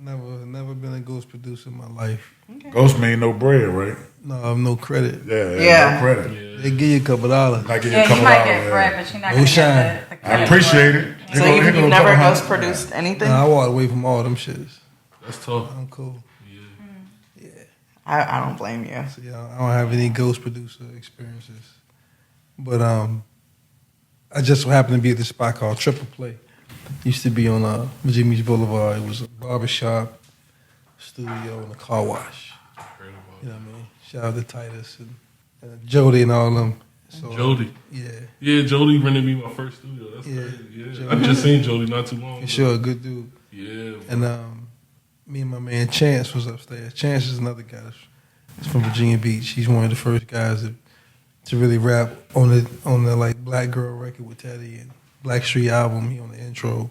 Speaker 5: Never been a ghost producer in my life.
Speaker 2: Okay.
Speaker 4: Ghost mean no bread, right?
Speaker 5: No, I have no credit.
Speaker 2: Yeah.
Speaker 4: No credit.
Speaker 3: Yeah.
Speaker 5: They give you a couple dollars.
Speaker 4: I give
Speaker 1: Yeah,
Speaker 4: $2.
Speaker 1: you might get bread, but you're not going to
Speaker 5: shine.
Speaker 1: get the
Speaker 4: I
Speaker 1: credit
Speaker 4: appreciate
Speaker 1: for
Speaker 4: it.
Speaker 2: So you've never ghost produced anything?
Speaker 5: Nah, I walked away from all them shits.
Speaker 3: That's tough.
Speaker 5: I'm cool.
Speaker 3: Yeah.
Speaker 2: I don't blame you.
Speaker 5: So yeah, I don't have any ghost producer experiences. But I just so happened to be at this spot called Triple Play. Used to be on Virginia Beach Boulevard. It was a barbershop, studio, and a car wash. You know what I mean? Shout out to Titus and Jody and all of them. So,
Speaker 3: Jody.
Speaker 5: Yeah.
Speaker 3: Yeah, Jody rented me my first studio. That's crazy. Yeah.
Speaker 5: Jody.
Speaker 3: I just seen Jody not too long ago.
Speaker 5: For sure, good dude.
Speaker 3: Yeah.
Speaker 5: And me and my man Chance was upstairs. Chance is another guy that's from Virginia Beach. He's one of the first guys to really rap on the like Black Girl record with Teddy and Black Street album. He on the intro,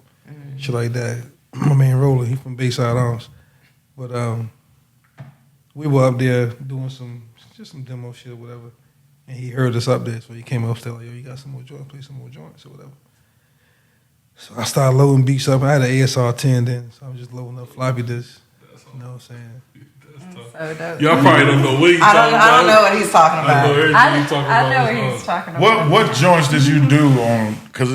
Speaker 5: shit like that. My man Roller, he from Bayside Arms. But we were up there doing some demo shit or whatever. And he heard us up there, so he came upstairs like, yo, you got some more joints, play some more joints or whatever. So I started loading beats up. I had an ASR 10 then, so I was just loading up floppy disks. You know what I'm saying?
Speaker 1: So dope.
Speaker 3: Y'all probably don't know what he's talking about.
Speaker 2: I don't know what he's talking
Speaker 3: I
Speaker 2: about.
Speaker 3: know everything he's talking about.
Speaker 1: I know what he's talking about.
Speaker 4: What joints did you do on? Cause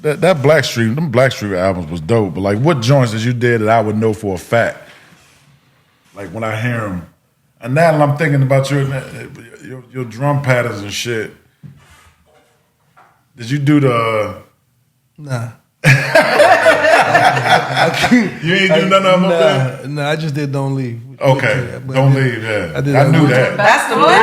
Speaker 4: that Black Street, them Black Street albums was dope. But like, what joints did you did that I would know for a fact? Like when I hear them, and now I'm thinking about your drum patterns and shit. Did you do the?
Speaker 5: Nah.
Speaker 4: You ain't do nothing up there?
Speaker 5: Nah, I just did Don't Leave.
Speaker 4: Okay,
Speaker 5: But
Speaker 4: Don't Leave, yeah.
Speaker 5: I did
Speaker 4: I knew that.
Speaker 2: That's the
Speaker 1: What?
Speaker 2: one.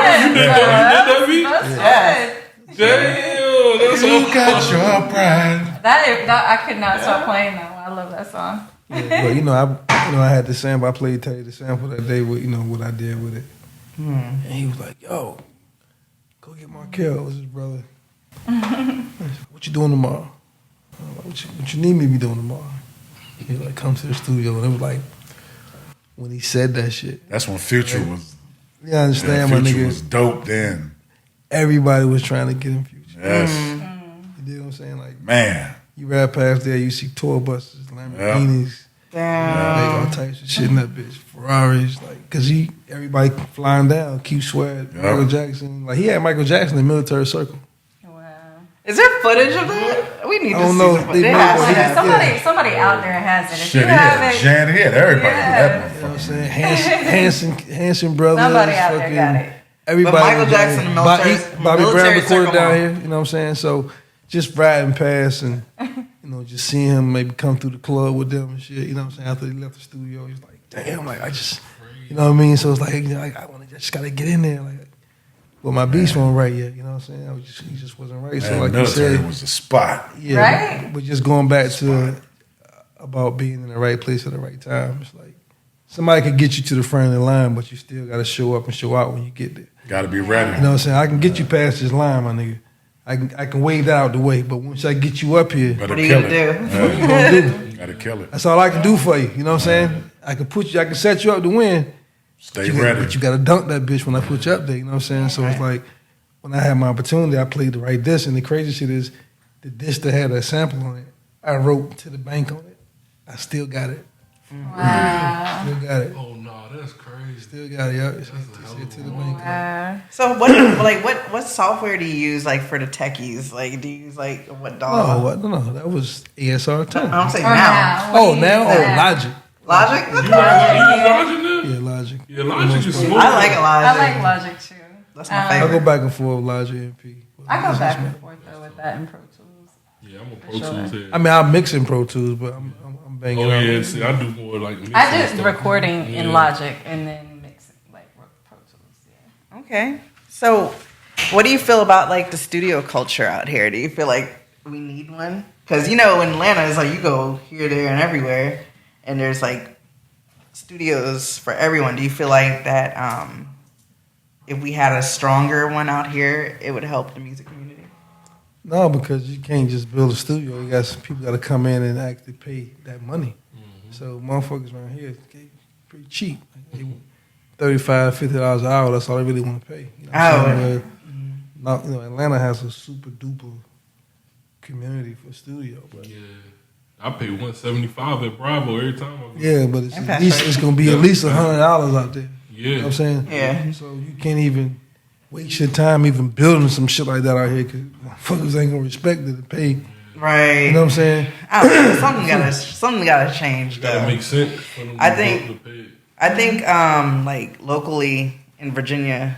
Speaker 1: That's good.
Speaker 3: Damn, that's
Speaker 4: You got your pride.
Speaker 1: That I could not stop playing that one. I love that song.
Speaker 5: Yeah, but I had the sample. I played Teddy the sample that day with what I did with it. And he was like, "Yo, go get Markel." It was his brother. What you doing tomorrow? I'm like, what you need me to be doing tomorrow? He was like, come to the studio. And it was like, when he said that shit.
Speaker 4: That's when Future was.
Speaker 5: You understand, my
Speaker 4: Future
Speaker 5: nigga?
Speaker 4: was dope then.
Speaker 5: Everybody was trying to get him Future.
Speaker 4: Yes.
Speaker 5: You dig what I'm saying? Like,
Speaker 4: Man.
Speaker 5: you ride past there, you see tour buses, Lamborghinis,
Speaker 2: Damn.
Speaker 5: all types of shit in that bitch. Ferraris, like, cause everybody flying down, Keith Sweat, Michael Jackson. Like, he had Michael Jackson in the military circle.
Speaker 1: Wow.
Speaker 2: Is there footage of that? We need
Speaker 5: I
Speaker 2: to
Speaker 5: don't
Speaker 2: see
Speaker 5: know.
Speaker 2: some
Speaker 5: They
Speaker 2: footage.
Speaker 5: made
Speaker 2: Has
Speaker 5: one.
Speaker 2: to have.
Speaker 1: Somebody out there has it. If
Speaker 4: Shit,
Speaker 1: you
Speaker 4: he
Speaker 1: have
Speaker 4: had
Speaker 1: it,
Speaker 4: Janet, he had everybody.
Speaker 1: Yeah.
Speaker 4: That
Speaker 5: You know what I'm
Speaker 4: motherfucker.
Speaker 5: saying? Hanson brothers.
Speaker 1: somebody out there
Speaker 5: fucking
Speaker 1: got it.
Speaker 5: Everybody.
Speaker 2: But Michael
Speaker 5: was
Speaker 2: Jackson,
Speaker 5: down.
Speaker 2: military-
Speaker 5: Bobby
Speaker 2: military
Speaker 5: Brown recorded
Speaker 2: circle
Speaker 5: down
Speaker 2: mom.
Speaker 5: here. You know what I'm saying? So just riding past and just seeing him maybe come through the club with them and shit. You know what I'm saying? After he left the studio, he's like, damn, like I just, you know what I mean? So it's like, I just gotta get in there, like. Well, my beats weren't right yet. You know what I'm saying? He just wasn't right. So
Speaker 4: Man,
Speaker 5: like you
Speaker 4: military
Speaker 5: said,
Speaker 4: was the spot.
Speaker 5: yeah.
Speaker 1: Right?
Speaker 5: But just going back to about being in the right place at the right time. It's like somebody could get you to the front of the line, but you still got to show up and show out when you get there.
Speaker 4: Got to be ready.
Speaker 5: You know what I'm saying? I can get you past this line, my nigga. I can wave that out the way, but once I get you up here,
Speaker 4: Better
Speaker 2: What are you
Speaker 4: kill
Speaker 2: gonna
Speaker 4: it.
Speaker 2: do?
Speaker 5: what you gonna do?
Speaker 4: Got to kill it.
Speaker 5: That's all I can do for you. You know what I'm saying? I can set you up to win.
Speaker 4: Stay ready.
Speaker 5: But you got to dunk that bitch when I put you up there. You know what I'm saying? So it's like when I had my opportunity, I played the right disc, and the crazy shit is the disc that had that sample on it, I wrote to the bank on it. I still got it.
Speaker 1: Wow.
Speaker 5: Still got it.
Speaker 3: Oh no, that's crazy.
Speaker 5: Still got it. Yep. Shit to the bank.
Speaker 1: Wow.
Speaker 2: So what software do you use like for the techies? Like do you use like what DAW?
Speaker 5: No, that was ASR 10.
Speaker 2: I'm saying
Speaker 1: Or
Speaker 2: now.
Speaker 5: Oh, now? Oh, Logic.
Speaker 2: Logic?
Speaker 3: You use Logic now?
Speaker 5: Yeah, Logic.
Speaker 3: Yeah, Logic is smooth.
Speaker 2: I like Logic.
Speaker 1: I like Logic too.
Speaker 2: That's my
Speaker 5: I
Speaker 2: favorite.
Speaker 5: go back and forth Logic MP.
Speaker 1: I go back and forth though with that in Pro Tools.
Speaker 3: Yeah, I'm a Pro Tools head.
Speaker 5: I mean, I'm mixing Pro Tools, but I'm banging
Speaker 3: Oh
Speaker 5: out.
Speaker 3: yeah, see, I do more like mixing
Speaker 1: I do
Speaker 3: stuff.
Speaker 1: recording in Logic and then mixing like Pro Tools. Yeah.
Speaker 2: Okay. So what do you feel about like the studio culture out here? Do you feel like we need one? Because you know in Atlanta it's like you go here, there, and everywhere, and there's like studios for everyone. Do you feel like that if we had a stronger one out here, it would help the music community?
Speaker 5: No, because you can't just build a studio. You got some people got to come in and actually pay that money. So motherfuckers around here get pretty cheap. Like $35, $50 an hour. That's all they really want to pay. You know what I'm saying? Not, Atlanta has a super duper community for studio, but
Speaker 3: Yeah, I pay $175 at Bravo every time I go.
Speaker 5: yeah, but it's at least it's gonna be at least $100 out there.
Speaker 3: Yeah.
Speaker 5: You know what I'm saying?
Speaker 2: Yeah.
Speaker 5: So you can't even waste your time even building some shit like that out here because motherfuckers ain't gonna respect it and pay.
Speaker 2: Right.
Speaker 5: You know what I'm saying?
Speaker 2: I don't know. Something gotta change.
Speaker 3: Gotta
Speaker 2: Though.
Speaker 3: make sense for them
Speaker 2: I
Speaker 3: to
Speaker 2: think-
Speaker 3: pay it.
Speaker 2: I think like locally in Virginia,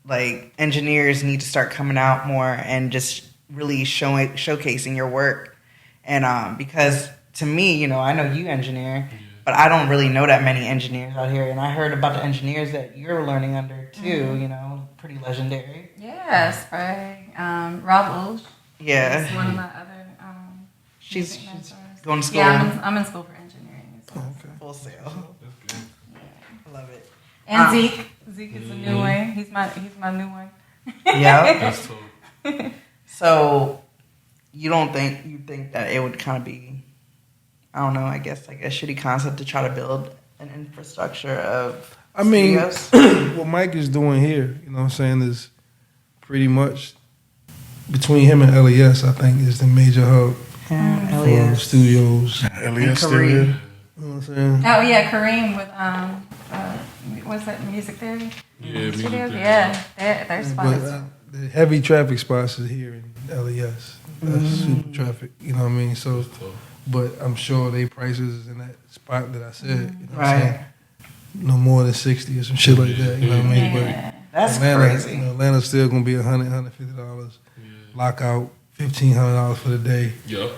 Speaker 2: like engineers need to start coming out more and just really showcasing your work. And because to me, I know you engineer, but I don't really know that many engineers out here. And I heard about the engineers that you're learning under too. Pretty legendary.
Speaker 1: Yes, right. Rob Ulsh.
Speaker 2: Yeah.
Speaker 1: Is one of my other.
Speaker 2: She's
Speaker 1: mentors.
Speaker 2: going to school.
Speaker 1: Yeah, I'm in school for engineering. As well.
Speaker 5: Okay.
Speaker 2: Full sail.
Speaker 3: That's good.
Speaker 2: I love it.
Speaker 1: And Zeke is a new one. He's my new one.
Speaker 2: Yeah.
Speaker 3: That's tough.
Speaker 2: So you think that it would kind of be, I don't know, I guess like a shitty concept to try to build an infrastructure of studios?
Speaker 5: What Mike is doing here, you know what I'm saying, is pretty much between him and LES, I think, is the major hub for studios.
Speaker 4: Elias still
Speaker 2: Kareem.
Speaker 4: here?
Speaker 5: You know what I'm saying?
Speaker 1: Oh yeah, Kareem with what's that, Music Theory?
Speaker 3: Yeah, music
Speaker 1: Studios?
Speaker 3: theory.
Speaker 1: Yeah, their spots.
Speaker 5: But the heavy traffic spots is here in LES. That's super traffic, you know what I mean? So,
Speaker 3: Tough.
Speaker 5: but I'm sure they prices is in that spot that I said, you know what
Speaker 2: Right.
Speaker 5: I'm saying? No more than 60 or some shit like that, you know what I mean?
Speaker 1: Yeah.
Speaker 2: That's
Speaker 5: Atlanta,
Speaker 2: crazy.
Speaker 5: Atlanta's still gonna be $100, $150. Lockout, $1,500 for the day.
Speaker 3: Yep.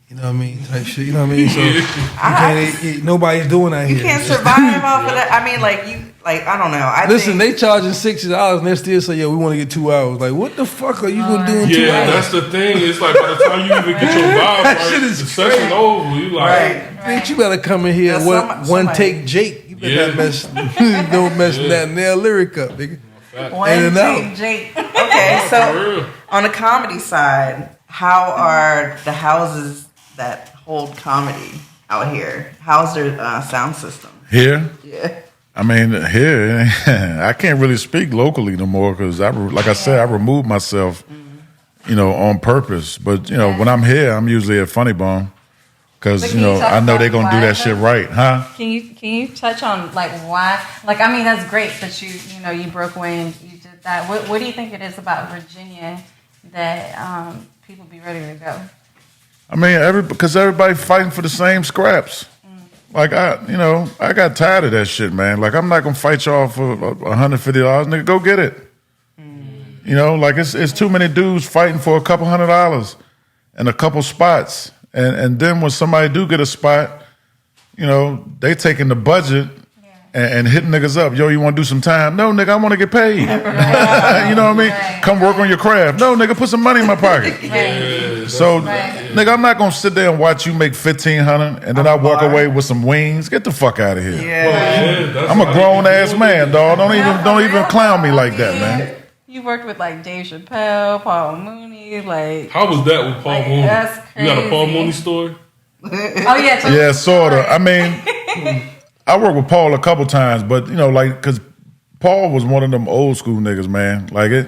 Speaker 5: You know what I mean? Type shit. You know what I mean? So you can't, nobody's doing that
Speaker 2: You
Speaker 5: here.
Speaker 2: can't survive off of that. I mean, I don't know.
Speaker 5: Listen, they charging $60 and they still say, "Yeah, we want to get 2 hours." Like, what the fuck are you gonna do in 2
Speaker 3: Yeah,
Speaker 5: hours?
Speaker 3: that's the thing. It's like by the time you even get your vibe
Speaker 5: That
Speaker 3: right,
Speaker 5: shit is
Speaker 3: the session
Speaker 5: crazy.
Speaker 3: over. You like,
Speaker 2: Right.
Speaker 5: Bitch, you better come in here
Speaker 2: Yeah,
Speaker 5: one
Speaker 2: somebody-
Speaker 5: take Jake. You better
Speaker 3: Yeah.
Speaker 5: not mess. Don't mess that nail lyric up, nigga.
Speaker 2: One
Speaker 5: In and out.
Speaker 1: Jake.
Speaker 2: Okay,
Speaker 3: for
Speaker 2: so
Speaker 3: real.
Speaker 2: on the comedy side, how are the houses that hold comedy out here? How's their sound system?
Speaker 4: Here?
Speaker 2: Yeah.
Speaker 4: I mean, here, I can't really speak locally no more because, like I said, I removed myself, on purpose. But, when I'm here, I'm usually at Funny Bone because,
Speaker 1: But can you talk
Speaker 4: I know they're
Speaker 1: about
Speaker 4: going to do
Speaker 1: why,
Speaker 4: that shit
Speaker 1: though?
Speaker 4: right. Huh?
Speaker 1: Can you touch on like why? Like, I mean, that's great that you broke away and you did that. What do you think it is about Virginia that people be ready to go?
Speaker 4: I mean, because everybody fighting for the same scraps. Like, I got tired of that shit, man. Like, I'm not going to fight y'all for $150. Nigga, go get it. Like, it's too many dudes fighting for a couple $100 and a couple spots. And then when somebody do get a spot, they taking the budget and hitting niggas up. Yo, you want to do some time? No, nigga, I want to get paid. You know what I mean?
Speaker 1: Right.
Speaker 4: Come work on your craft. No, nigga, put some money in my pocket.
Speaker 1: Right.
Speaker 4: So,
Speaker 1: Right.
Speaker 4: nigga, I'm not gonna sit there and watch you make $1,500 and then I walk away with some wings. Get the fuck out of here.
Speaker 2: Yeah.
Speaker 4: I'm a grown ass man, dog. Don't even clown me like that, man.
Speaker 1: You worked with like Dave Chappelle, Paul Mooney, like.
Speaker 3: How was that with Paul
Speaker 1: Like,
Speaker 3: Mooney?
Speaker 1: that's
Speaker 3: You got a Paul
Speaker 1: crazy.
Speaker 3: Mooney story?
Speaker 1: Oh yeah. totally.
Speaker 4: Yeah, sorta. I mean, I worked with Paul a couple times, but because Paul was one of them old school niggas, man. Like it,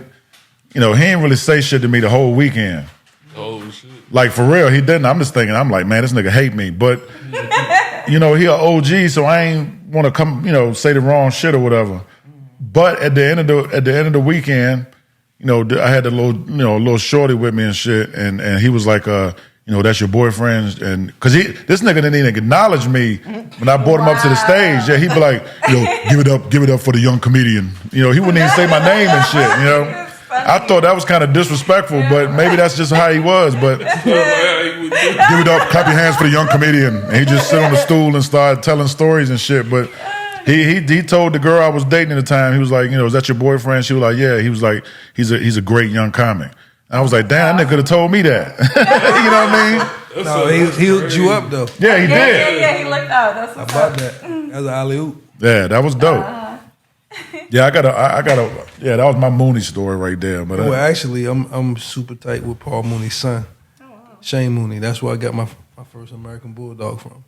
Speaker 4: he ain't really say shit to me the whole weekend.
Speaker 3: Oh shit.
Speaker 4: Like for real, he didn't. I'm just thinking, I'm like, man, this nigga hate me. But you know, he an OG, so I ain't want to come, you know, say the wrong shit or whatever. But at the end of the weekend, you know, I had a little shorty with me and shit, and he was like, you know, that's your boyfriend, and because this nigga didn't even acknowledge me when I brought him up to the stage. Yeah, he'd be like, yo, give it up for the young comedian. You know, he wouldn't even say my name and shit. You know. I thought that was kind of disrespectful, but maybe that's just how he was. But give it up, clap your hands for the young comedian. And he just sit on the stool and start telling stories and shit. But he told the girl I was dating at the time, he was like, you know, is that your boyfriend? She was like, yeah. He was like, he's a great young comic. And I was like, damn, that nigga could have told me that. You know what I mean?
Speaker 5: No, he hooked you up though.
Speaker 4: Yeah, he did.
Speaker 1: Yeah, he looked out. That's what's
Speaker 5: How about
Speaker 1: up.
Speaker 5: that? That was an alley-oop.
Speaker 4: Yeah, that was dope. Yeah, I gotta. Yeah, that was my Mooney story right there. But
Speaker 5: Well, actually, I'm super tight with Paul Mooney's son, Shane Mooney. That's where I got my first American Bulldog from.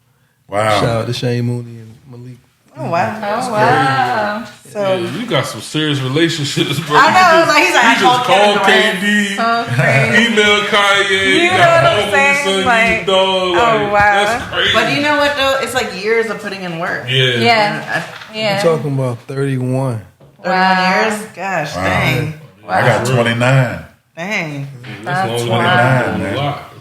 Speaker 4: wow.
Speaker 5: Shout out to Shane Mooney and Malik.
Speaker 2: Oh wow.
Speaker 1: Oh, wow.
Speaker 2: So
Speaker 3: Yeah, you got some serious relationships, bro.
Speaker 2: I know, like, he's like, I
Speaker 3: you just
Speaker 2: called
Speaker 3: called
Speaker 2: Kevin
Speaker 3: KD,
Speaker 1: So crazy.
Speaker 3: email Kanye,
Speaker 1: You know
Speaker 3: got
Speaker 1: what I'm
Speaker 3: Paul
Speaker 1: saying?
Speaker 3: Mooney, son,
Speaker 1: Like,
Speaker 3: you dog. Like,
Speaker 1: oh, wow.
Speaker 3: That's crazy.
Speaker 2: But you know what though? It's like years of putting in work.
Speaker 3: Yeah.
Speaker 1: Yeah. Yeah.
Speaker 5: We're talking about 31.
Speaker 2: 31 years? Gosh, dang.
Speaker 4: I got 29.
Speaker 2: Dang.
Speaker 3: That's long as
Speaker 1: wild.
Speaker 3: a lot.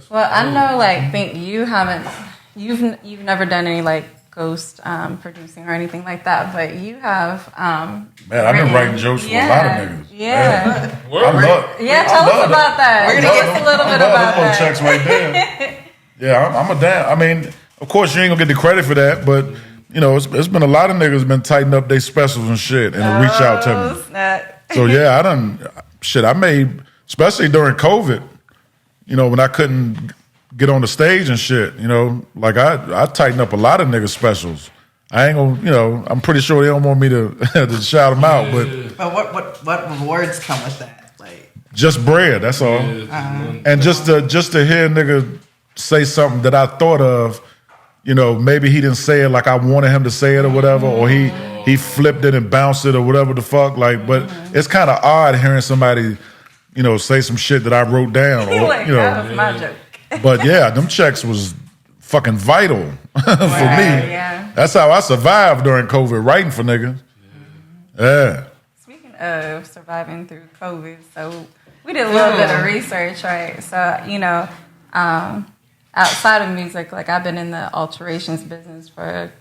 Speaker 1: Well, I know, like, think you've never done any like ghost producing or anything like that, but you have.
Speaker 4: Man, I've been writing jokes for a lot of niggas.
Speaker 1: Yeah.
Speaker 4: I love.
Speaker 1: Yeah, tell us about that.
Speaker 2: We're gonna
Speaker 1: Tell
Speaker 2: get
Speaker 1: us a little bit
Speaker 4: I love
Speaker 1: about
Speaker 4: them little
Speaker 1: that.
Speaker 4: checks right there. Yeah, I'm a damn. I mean, of course you ain't gonna get the credit for that, but you know, it's been a lot of niggas been tighten up their specials and shit and reach out to me.
Speaker 1: Snap.
Speaker 4: So yeah, I made, especially during COVID, you know, when I couldn't get on the stage and shit, you know, like I tightened up a lot of niggas specials. I ain't gonna, you know, I'm pretty sure they don't want me to, to shout them out, but
Speaker 2: But what rewards come with that? Like,
Speaker 4: just bread, that's all. And just to hear a nigga say something that I thought of, you know, maybe he didn't say it like I wanted him to say it or whatever, or he flipped it and bounced it or whatever the fuck, like, but it's kind of odd hearing somebody, you know, say some shit that I wrote down, or,
Speaker 1: Like,
Speaker 4: you
Speaker 1: that
Speaker 4: know.
Speaker 1: was my joke.
Speaker 4: But yeah, them checks was fucking vital for me.
Speaker 1: Yeah.
Speaker 4: That's how I survived during COVID, writing for niggas. Yeah.
Speaker 1: Speaking of surviving through COVID, so we did a little bit of research, right? So, you know, outside of music, like I've been in the alterations business for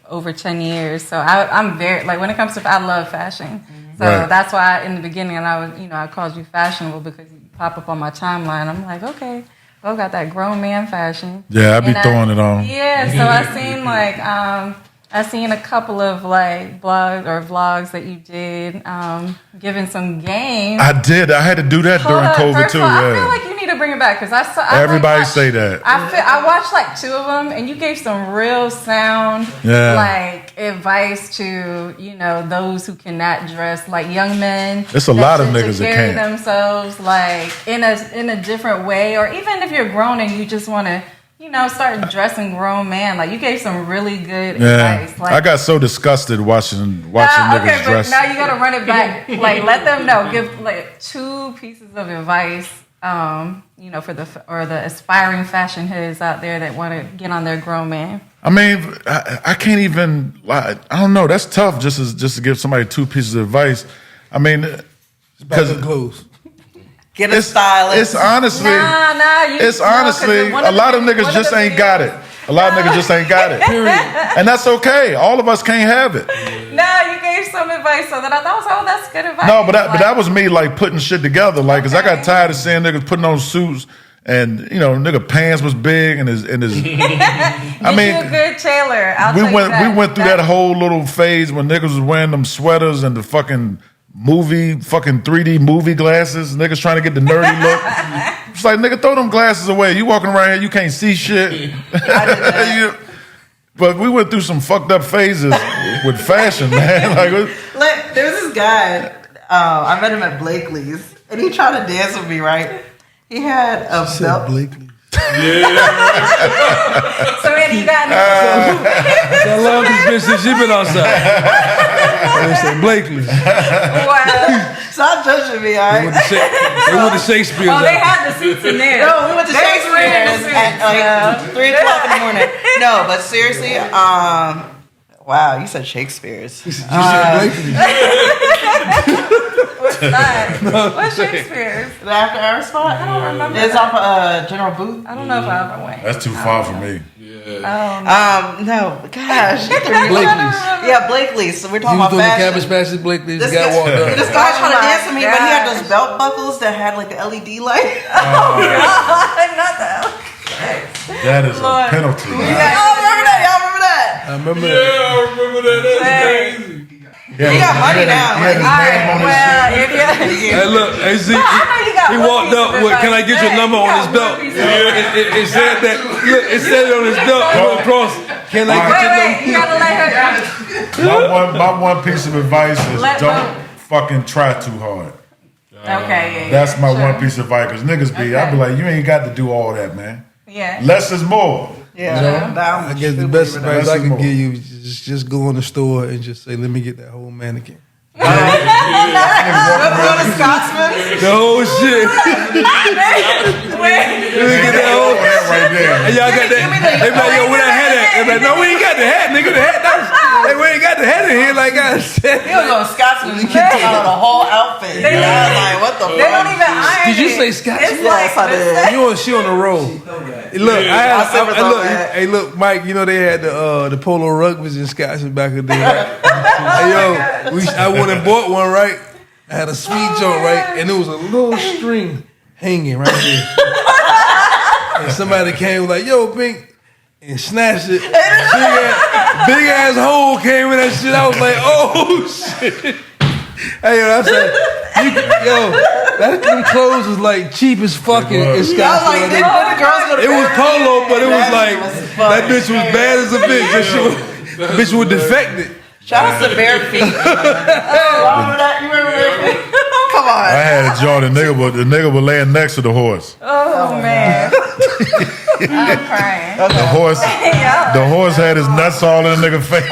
Speaker 1: over 10 years. So I'm very, like when it comes to, I love fashion. So
Speaker 4: Right.
Speaker 1: that's why in the beginning, I called you fashionable because you pop up on my timeline. I'm like, okay, well, got that grown man fashion.
Speaker 4: Yeah, I be
Speaker 1: And
Speaker 4: throwing it on.
Speaker 1: Yeah, so I seen a couple of like blogs or vlogs that you did, giving some game.
Speaker 4: I did. I had to do that during COVID
Speaker 1: First
Speaker 4: too.
Speaker 1: of all, I feel
Speaker 4: Yeah.
Speaker 1: like you need to bring it back because I
Speaker 4: Everybody
Speaker 1: like,
Speaker 4: say that.
Speaker 1: I watched like 2 of them, and you gave some real sound like advice to those who cannot dress, like young men.
Speaker 4: It's a lot of niggas that
Speaker 1: carry
Speaker 4: can't.
Speaker 1: themselves like in a different way, or even if you're grown and you just want to start dressing grown man. Like you gave some really good advice. Like,
Speaker 4: I got so disgusted watching
Speaker 1: okay,
Speaker 4: niggas
Speaker 1: but
Speaker 4: dress.
Speaker 1: now you gotta run it back. Like let them know. Give like 2 pieces of advice. For the aspiring fashion heads out there that want to get on their grown man.
Speaker 4: I mean, I can't even. I don't know. That's tough. Just to give somebody 2 pieces of advice. I mean, because
Speaker 5: clothes.
Speaker 2: get a stylist.
Speaker 4: it's honestly,
Speaker 1: It's
Speaker 4: honestly, a lot of niggas just ain't got it. A lot of niggas just ain't got it. And that's okay. All of us can't have it.
Speaker 1: No, you gave some advice so that I thought, that's good advice.
Speaker 4: No, but that was me like putting shit together, like, cause I got tired of seeing niggas putting on suits and nigga pants was big and his. I mean,
Speaker 1: you a good tailor.
Speaker 4: we went through that whole little phase when niggas was wearing them sweaters and the fucking 3D movie glasses. Niggas trying to get the nerdy look. It's like, nigga, throw them glasses away. You walking around here, you can't see shit. But we went through some fucked up phases with fashion, man.
Speaker 2: Like, there was this guy, I met him at Blakely's, and he tried to dance with me, right? He had a belt.
Speaker 5: Blakely.
Speaker 3: Yeah.
Speaker 1: So Eddie, you got
Speaker 5: I love this bitch since she been outside. They say Blakely.
Speaker 1: wow.
Speaker 2: Stop judging me, all
Speaker 5: They
Speaker 2: right?
Speaker 5: went to Shakespeare's.
Speaker 1: Oh, they had the seats in there.
Speaker 2: No, we went to
Speaker 1: They was wearing
Speaker 2: Shakespeare's
Speaker 1: the suits,
Speaker 2: at like 3 o'clock in the morning. No, but seriously, wow, you said Shakespeare's.
Speaker 1: What's that? What's Shakespeare's?
Speaker 2: The After Hours spot?
Speaker 1: I don't remember.
Speaker 2: It's off General Booth.
Speaker 1: I don't know if I ever went.
Speaker 4: That's too far for me.
Speaker 2: No, gosh.
Speaker 5: Blakely's.
Speaker 2: Yeah, Blakely's. So we're
Speaker 5: He
Speaker 2: talking
Speaker 5: was
Speaker 2: about
Speaker 5: doing the
Speaker 2: fashion.
Speaker 5: Cabbage Patch at Blakely's. The
Speaker 2: This
Speaker 5: guy
Speaker 2: guy-
Speaker 5: walked up.
Speaker 2: This guy trying to
Speaker 1: my
Speaker 2: dance with me, but he had
Speaker 1: gosh.
Speaker 2: those belt buckles that had like the LED light.
Speaker 1: Not that.
Speaker 4: That is
Speaker 1: Lord.
Speaker 4: a penalty.
Speaker 2: Y'all remember that? Y'all remember that?
Speaker 5: I remember
Speaker 3: Yeah, I remember that. That's crazy.
Speaker 2: He got money now.
Speaker 4: He had his
Speaker 1: All
Speaker 4: name
Speaker 1: right,
Speaker 4: on his
Speaker 1: well,
Speaker 4: shit.
Speaker 1: if you
Speaker 5: Hey, look, hey, Z,
Speaker 1: I know you got
Speaker 5: he
Speaker 1: one
Speaker 5: walked
Speaker 1: piece
Speaker 5: up
Speaker 1: of
Speaker 5: with, "Can I
Speaker 1: advice.
Speaker 5: get your number
Speaker 1: You
Speaker 5: on
Speaker 1: got
Speaker 5: his
Speaker 1: one
Speaker 5: belt?"
Speaker 1: piece of advice.
Speaker 5: It said that. Look, it said it on his belt. It went across. "Can I get your
Speaker 1: Wait,
Speaker 5: number?"
Speaker 1: you gotta let her.
Speaker 4: My one piece of advice is
Speaker 1: Let
Speaker 4: don't
Speaker 1: go.
Speaker 4: fucking try too hard.
Speaker 1: Okay, yeah.
Speaker 4: That's my
Speaker 1: sure.
Speaker 4: one piece of advice. Because niggas be, I be like, you ain't got to do all that, man.
Speaker 1: Yeah.
Speaker 4: Less is more.
Speaker 2: Yeah.
Speaker 5: I guess the best advice I can
Speaker 4: more.
Speaker 5: give you is just go in the store and just say, "Let me get that whole mannequin."
Speaker 2: Go to Scotsman.
Speaker 5: The whole shit.
Speaker 1: Wait.
Speaker 5: Let me get that whole.
Speaker 4: That right there.
Speaker 5: And y'all got that? They be like, "Yo, where that hat at?" They be like, "No, we ain't got the hat, nigga. The hat. Hey, we ain't got the hat in here." Like I said.
Speaker 2: He was on Scotsman. He kept out the whole outfit.
Speaker 1: They-
Speaker 2: I was like, what the
Speaker 1: They don't
Speaker 2: fuck?
Speaker 1: even iron
Speaker 5: Did you
Speaker 1: it.
Speaker 5: say Scotsman?
Speaker 1: It's
Speaker 2: Yes, I did.
Speaker 5: She on the roll. Look,
Speaker 2: I said it was
Speaker 5: look,
Speaker 2: on that.
Speaker 5: hey, look, Mike. You know they had the polo rugby's in Scotland back in the day. Right? Hey, yo, I went and bought one. Right, I had a sweet joint, right, and there was a little string hanging right there. And somebody came like, "Yo, Bink," and snatched it. Big ass hole came in that shit. I was like, "Oh shit." Hey, yo, I said, them clothes was like cheap as fucking in
Speaker 2: I was
Speaker 5: Scotland.
Speaker 2: like, did the girls go to
Speaker 5: It was
Speaker 2: bed?
Speaker 5: polo, but it was
Speaker 2: That
Speaker 5: like
Speaker 2: was
Speaker 5: that
Speaker 2: fun.
Speaker 5: bitch was bad as a bitch. That bitch was defected.
Speaker 2: Shout out to Bare Feet. Remember that? You remember Bare Feet? Come
Speaker 4: I
Speaker 2: on.
Speaker 4: had a joint, the nigga was laying next to the horse.
Speaker 1: Oh, man. I'm crying.
Speaker 4: The horse had his nuts all in the nigga face.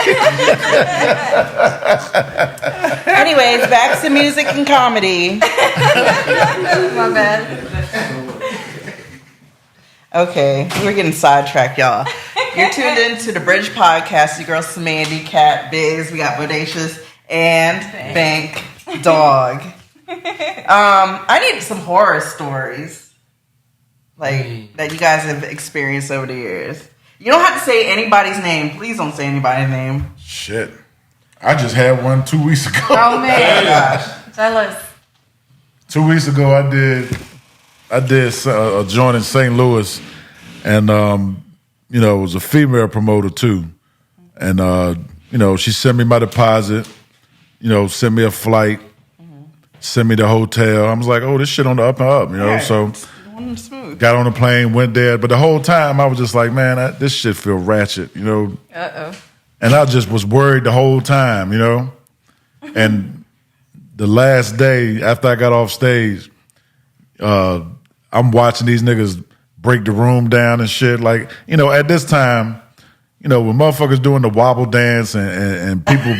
Speaker 2: Anyways, back to music and comedy.
Speaker 1: My bad.
Speaker 2: Okay, we're getting sidetracked, y'all. You're tuned into the Bridge Podcast. Your girl Cymandye, Cat, Biggz. We got Bo Dacious and Bink Dog. I need some horror stories, like that you guys have experienced over the years. You don't have to say anybody's name. Please don't say anybody's name.
Speaker 4: Shit. I just had one 2 weeks ago.
Speaker 1: Oh, man.
Speaker 2: Gosh.
Speaker 1: Tell us.
Speaker 4: 2 weeks ago, I did a joint in St. Louis, and it was a female promoter too, and she sent me my deposit, sent me a flight, sent me the hotel. I was like, oh, this shit on the up and up, So got on the plane, went there, but the whole time I was just like, man, this shit feel ratchet,
Speaker 1: Uh-oh.
Speaker 4: and I just was worried the whole time, and the last day after I got off stage, I'm watching these niggas break the room down and shit. Like, at this time, when motherfuckers doing the wobble dance and people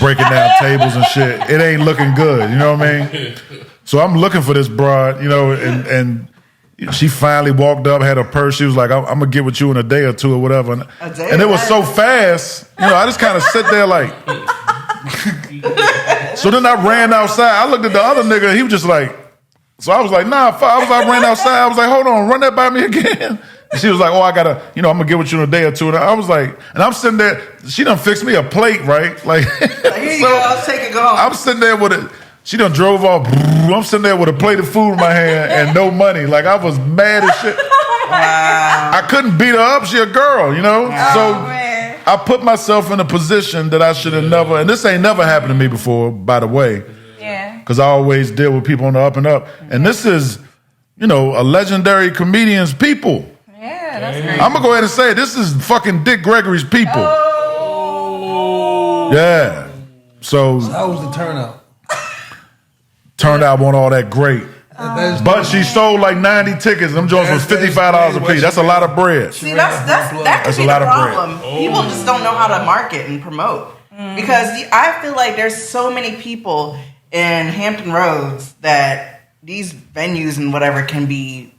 Speaker 4: breaking down tables and shit, it ain't looking good. You know what I mean? So I'm looking for this broad, and she finally walked up, had her purse. She was like, I'm going to get with you in a day or two or whatever. And it was so fast, I just kind of sit there like. So then I ran outside. I looked at the other nigga, he was just like, so I was like, nah, I ran outside. I was like, hold on, run that by me again. And she was like, oh, I gotta, I'm gonna get with you in a day or two. And I was like, and I'm sitting there, she done fixed me a plate, right? Like,
Speaker 2: Here you go, I'll take it, go home.
Speaker 4: I'm sitting there with it. She done drove off. I'm sitting there with a plate of food in my hand and no money. Like, I was mad as shit.
Speaker 2: Wow.
Speaker 4: I couldn't beat her up. She a girl, So
Speaker 1: Man.
Speaker 4: I put myself in a position that I should have never, and this ain't never happened to me before, by the way.
Speaker 1: Yeah.
Speaker 4: Because I always deal with people on the up and up. And this is, a legendary comedian's people.
Speaker 1: Yeah, that's great.
Speaker 4: I'm going to go ahead and say this is fucking Dick Gregory's people.
Speaker 1: Oh.
Speaker 4: Yeah. So
Speaker 5: How was the turnout?
Speaker 4: turned out wasn't all that great. But she sold like 90 tickets. Them joints was $55 a piece. That's a lot of bread.
Speaker 2: See, that could
Speaker 4: That's
Speaker 2: be
Speaker 4: a
Speaker 2: the
Speaker 4: lot of bread.
Speaker 2: problem. People just don't know how to market and promote. Because I feel like there's so many people in Hampton Roads that these venues and whatever can be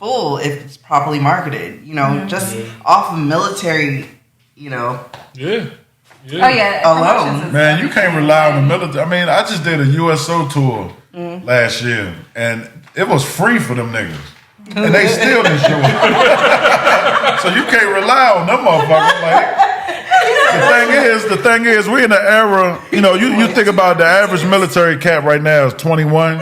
Speaker 2: full if it's properly marketed. You know, just off of military, you know.
Speaker 3: Yeah.
Speaker 1: Oh yeah,
Speaker 2: alone.
Speaker 4: Man, you can't rely on the military. I mean, I just did a USO tour last year, and it was free for them niggas, and they still didn't show up. So you can't rely on them motherfuckers. Like, the thing is, we're in an era. You know, you think about the average military cap right now is 21,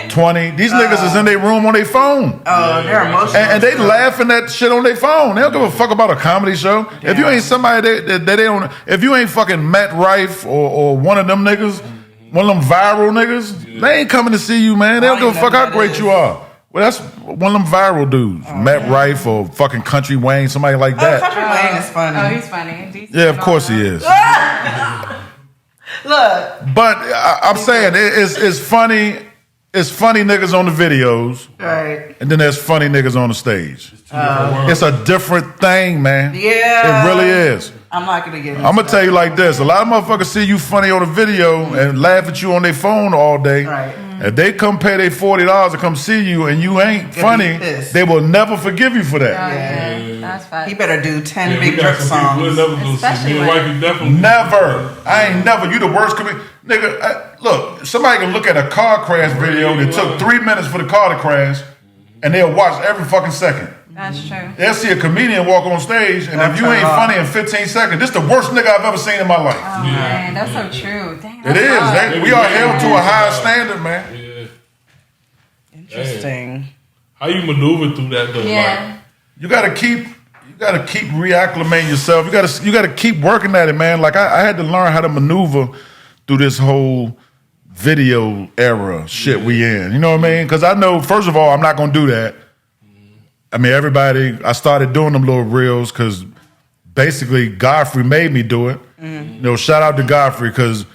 Speaker 4: 20. These niggas is in their room on their phone.
Speaker 2: Oh, they're emotional.
Speaker 4: And they laughing at shit on their phone. They don't give a fuck about a comedy show. Yeah. If you ain't somebody that they don't, if you ain't fucking Matt Rife or one of them niggas, one of them viral niggas, they ain't coming to see you, man. They don't give a fuck how great you are. Well, that's one of them viral dudes, Matt Rife or fucking Country Wayne, somebody like that.
Speaker 2: Country Wayne is funny.
Speaker 1: Oh, he's funny. Decent.
Speaker 4: Yeah, of course he is.
Speaker 2: Look,
Speaker 4: But I'm saying it's funny. It's funny niggas on the videos,
Speaker 2: right?
Speaker 4: and then there's funny niggas on the stage. It's a different thing, man.
Speaker 2: Yeah,
Speaker 4: it really is.
Speaker 2: I'm not gonna get.
Speaker 4: I'm gonna tell you like this: a lot of motherfuckers see you funny on the video and laugh at you on their phone all day.
Speaker 2: Right.
Speaker 4: If they come pay their $40 to come see you and you ain't funny, they will never forgive you for that.
Speaker 1: Yeah, that's fine.
Speaker 2: He better do 10
Speaker 3: Yeah,
Speaker 2: Big Drip songs.
Speaker 3: We'll never go see. Me and wifey definitely.
Speaker 4: Never. I ain't never. You the worst comedian. Nigga, look, somebody can look at a car crash video that took 3 minutes for the car to crash, and they'll watch every fucking second.
Speaker 1: That's true.
Speaker 4: They'll see a comedian walk on stage, and if you ain't funny in 15 seconds, this the worst nigga I've ever seen in my life.
Speaker 1: Oh, man, that's so true. Dang,
Speaker 4: It is. We are held to a high standard, man.
Speaker 3: Yeah.
Speaker 2: Interesting.
Speaker 3: How you maneuver through that though?
Speaker 1: Yeah.
Speaker 3: Like,
Speaker 4: You gotta keep reacclimating yourself. You gotta keep working at it, man. Like I had to learn how to maneuver through this whole video era shit we in. You know what I mean? Because I know, first of all, I'm not gonna do that. I mean, I started doing them little reels because basically Godfrey made me do it. You know, shout out to Godfrey because,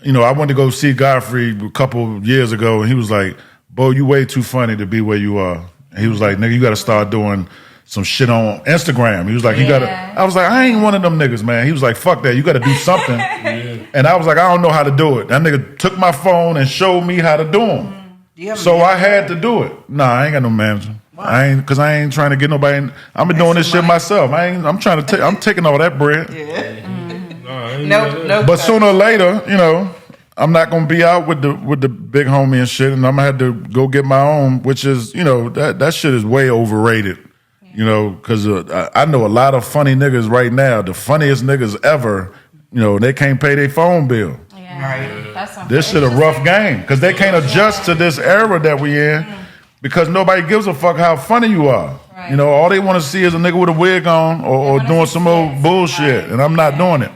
Speaker 4: you know, I went to go see Godfrey a couple years ago and he was like, Bo, you way too funny to be where you are. And he was like, nigga, you got to start doing some shit on Instagram. He was like, you got to. I was like, I ain't one of them niggas, man. He was like, fuck that. You got to do something. And I was like, I don't know how to do it. That nigga took my phone and showed me how to do them. So I had to do it. Nah, I ain't got no manager. I ain't trying to get nobody. I'm been doing this shit myself. I'm trying to I'm taking all that bread.
Speaker 2: No.
Speaker 4: But sooner or later, you know, I'm not gonna be out with the big homie and shit, and I'm gonna have to go get my own, which is, you know, that shit is way overrated. You know, because I know a lot of funny niggas right now, the funniest niggas ever. You know, they can't pay their phone bill.
Speaker 2: Right.
Speaker 4: This shit a rough game because they can't adjust to this era that we in. Because nobody gives a fuck how funny you are. Right. You know, all they want to see is a nigga with a wig on or doing some old bullshit. And I'm not doing it.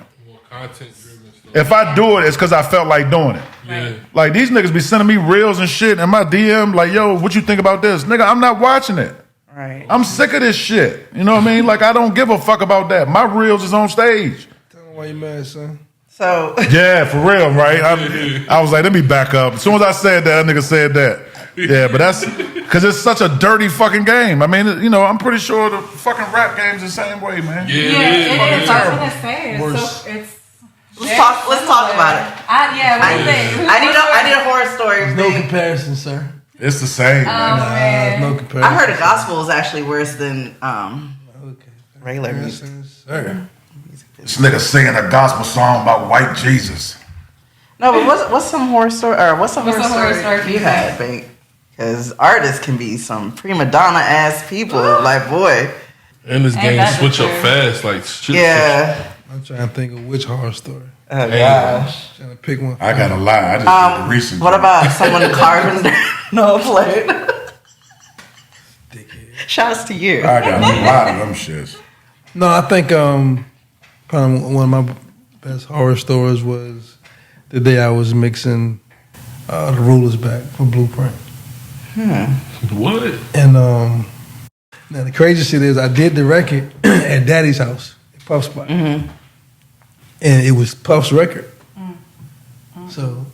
Speaker 4: If I do it, it's because I felt like doing it. Yeah. Like, these niggas be sending me reels and shit in my DM, like, yo, what you think about this? Nigga, I'm not watching it.
Speaker 2: Right.
Speaker 4: I'm sick of this shit. You know what I mean? Like, I don't give a fuck about that. My reels is on stage.
Speaker 5: Tell me why you mad, son.
Speaker 2: So.
Speaker 4: Yeah, for real, right? I was like, let me back up. As soon as I said that nigga said that. Yeah, but that's because it's such a dirty fucking game. I mean, you know, I'm pretty sure the fucking rap game's the same way, man.
Speaker 1: Yeah, it is. I was gonna say it's
Speaker 2: Let's talk about it.
Speaker 1: What do you think?
Speaker 2: I need a horror story.
Speaker 5: There's no comparison, sir.
Speaker 4: It's the same, man.
Speaker 1: Man.
Speaker 5: No comparison.
Speaker 2: I heard the gospel is actually worse than regular music.
Speaker 5: Sir.
Speaker 4: This nigga singing a gospel song about white Jesus.
Speaker 2: No, but what's some horror story? Or what's some horror
Speaker 1: horror
Speaker 2: story
Speaker 1: story
Speaker 2: you had, Bink? Because artists can be some prima donna ass people. Like, boy.
Speaker 3: And this game switch up fast, like shit.
Speaker 2: Yeah.
Speaker 5: I'm trying to think of which horror story.
Speaker 2: Oh gosh.
Speaker 5: Trying to pick one.
Speaker 4: I gotta lie. I just did the recent.
Speaker 2: What about someone carving? No, play. Shouts to you.
Speaker 4: I got a lot of them shits.
Speaker 5: No, I think probably one of my best horror stories was the day I was mixing the Rulers Back for Blueprint.
Speaker 3: What?
Speaker 5: And now the crazy shit is I did the record at Daddy's house, at Puff's spot. And it was Puff's record. So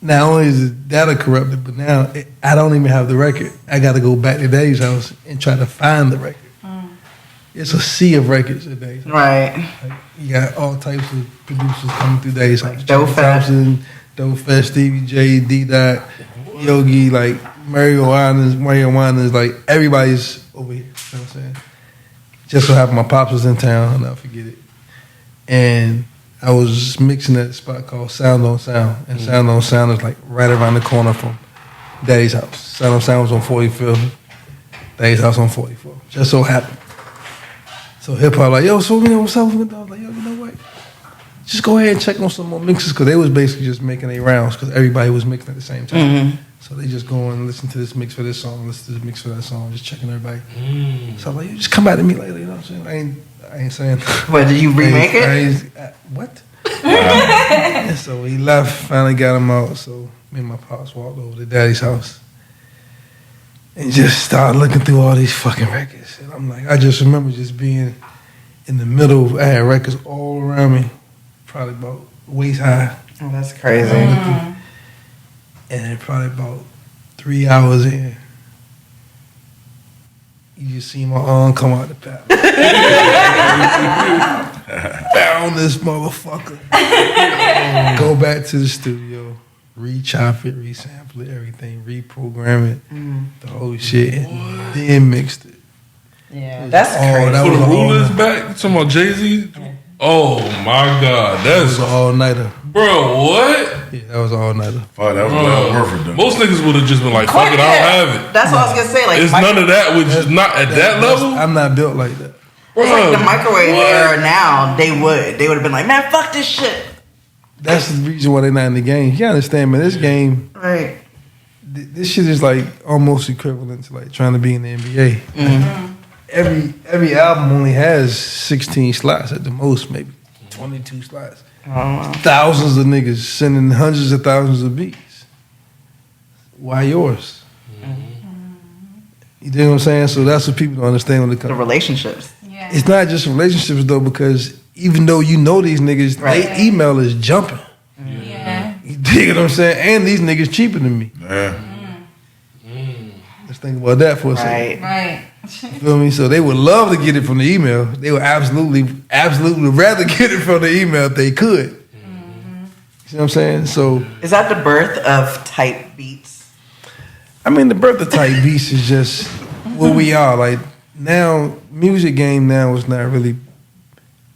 Speaker 5: not only is the data corrupted, but now I don't even have the record. I got to go back to Daddy's house and try to find the record. It's a sea of records at Daddy's house.
Speaker 2: Right.
Speaker 5: Like, you got all types of producers coming through Daddy's house.
Speaker 2: Joe Thompson,
Speaker 5: Dope Fest, Stevie J, D Dot, Yogi, like Mario Winans, like everybody's over here. You know what I'm saying? Just so happened my pops was in town, I'll never forget it. And I was mixing at a spot called Sound on Sound. And Sound on Sound is like right around the corner from Daddy's house. Sound on Sound was on 45th. Daddy's house on 44th. Just so happened. So hip hop like, yo, so you know what's up? I was like, yo, you know what? Just go ahead and check on some more mixes because they was basically just making their rounds because everybody was mixing at the same time. Mm-hmm. So they just go and listen to this mix for this song, listen to this mix for that song, just checking everybody. So I'm like, you just come back to me later, you know what I'm saying? I ain't saying.
Speaker 2: What, did you remake it?
Speaker 5: What? And so he left, finally got him out. So me and my pops walked over to Daddy's house and just started looking through all these fucking records. And I'm like, I just remember just being in the middle. I had records all around me, probably about waist high.
Speaker 2: Oh, that's crazy.
Speaker 5: And then probably about 3 hours in, you just see my arm come out the pack. Found this motherfucker. Go back to the studio, re-chop it, re-sample it, everything, reprogram it, the whole shit, and then mixed it.
Speaker 2: Yeah, that's crazy.
Speaker 3: So the Rulers back? You talking about Jay-Z? Oh my God, that's
Speaker 5: an all-nighter.
Speaker 3: Bro, what?
Speaker 5: Yeah, that was an all-nighter.
Speaker 4: Oh, that was well worth it though.
Speaker 3: Most niggas would have just been like, fuck it, I don't have it.
Speaker 2: That's what I was gonna say. Like,
Speaker 3: it's none of that, which is not at that level.
Speaker 5: I'm not built like that.
Speaker 2: It's like the microwave era now, they would have been like, man, fuck this shit.
Speaker 5: That's the reason why they're not in the game. You understand, man, this game,
Speaker 2: right?
Speaker 5: This shit is like almost equivalent to like trying to be in the NBA. Mm-hmm. Every album only has 16 slots at the most, maybe 22 slots. Oh, wow. Thousands of niggas sending hundreds of thousands of beats. Why yours? Mm-hmm. You know what I'm saying? So that's what people don't understand when it comes
Speaker 2: to relationships.
Speaker 1: Yeah.
Speaker 5: It's not just relationships though, because even though you know these niggas, their email is jumping.
Speaker 1: Yeah.
Speaker 5: You dig what I'm saying? And these niggas cheaper than me.
Speaker 4: Yeah.
Speaker 5: Let's think about that for a second.
Speaker 1: Right.
Speaker 5: You feel me? So they would love to get it from the email. They would absolutely rather get it from the email if they could. Mm-hmm. You see what I'm saying? So
Speaker 2: is that the birth of type beats?
Speaker 5: I mean, the birth of type beats is just what we are. Like now, music game now is not really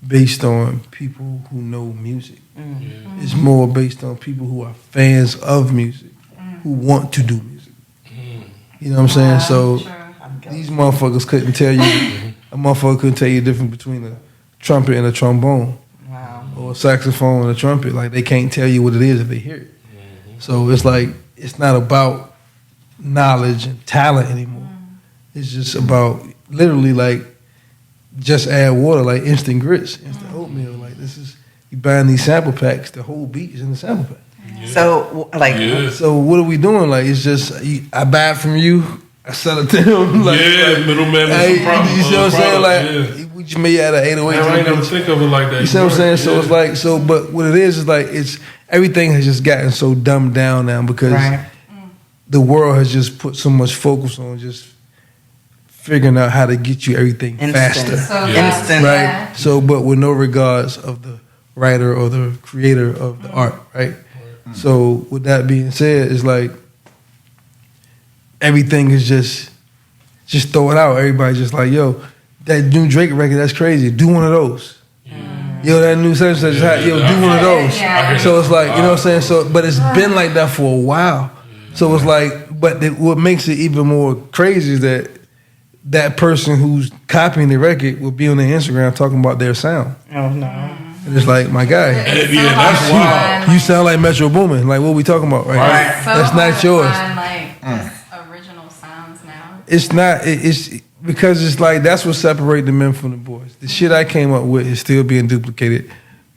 Speaker 5: based on people who know music. Mm-hmm. It's more based on people who are fans of music, who want to do music. You know what I'm saying? So these motherfuckers couldn't tell you, a motherfucker couldn't tell you the difference between a trumpet and a trombone. Wow. Or a saxophone and a trumpet. Like they can't tell you what it is if they hear it. Mm-hmm. So it's like, it's not about knowledge and talent anymore. It's just about literally like just add water, like instant grits, instant oatmeal. Like this is, you buying these sample packs, the whole beat is in the sample pack.
Speaker 2: Yeah. So like,
Speaker 5: so what are we doing? Like it's just I buy it from you, I sell it to him. Like,
Speaker 3: middleman.
Speaker 5: Hey, you see what I'm saying? Like we just made out of 808.
Speaker 3: I ain't never think of it like that.
Speaker 5: You see what I'm saying? So it's like but what it is like it's everything has just gotten so dumbed down now because the world has just put so much focus on just figuring out how to get you everything faster.
Speaker 1: So
Speaker 2: instant,
Speaker 5: right?
Speaker 2: Yeah.
Speaker 5: So, but with no regards of the writer or the creator of the art, right? So with that being said, it's like everything is just throw it out. Everybody's just like, yo, that new Drake record, that's crazy. Do one of those. Yo, that new such such hot. Yo, do one of those. So it's like, you know what I'm saying? So, but it's been like that for a while. So it's like, but what makes it even more crazy is that person who's copying the record will be on their Instagram talking about their sound.
Speaker 2: Oh no.
Speaker 5: And it's like, my guy,
Speaker 3: that's wild.
Speaker 5: You sound like Metro Boomin. Like, what we talking about, right?
Speaker 1: So
Speaker 5: that's not yours.
Speaker 1: Find, like, original sounds now.
Speaker 5: It's not. It's because it's like that's what separates the men from the boys. The shit I came up with is still being duplicated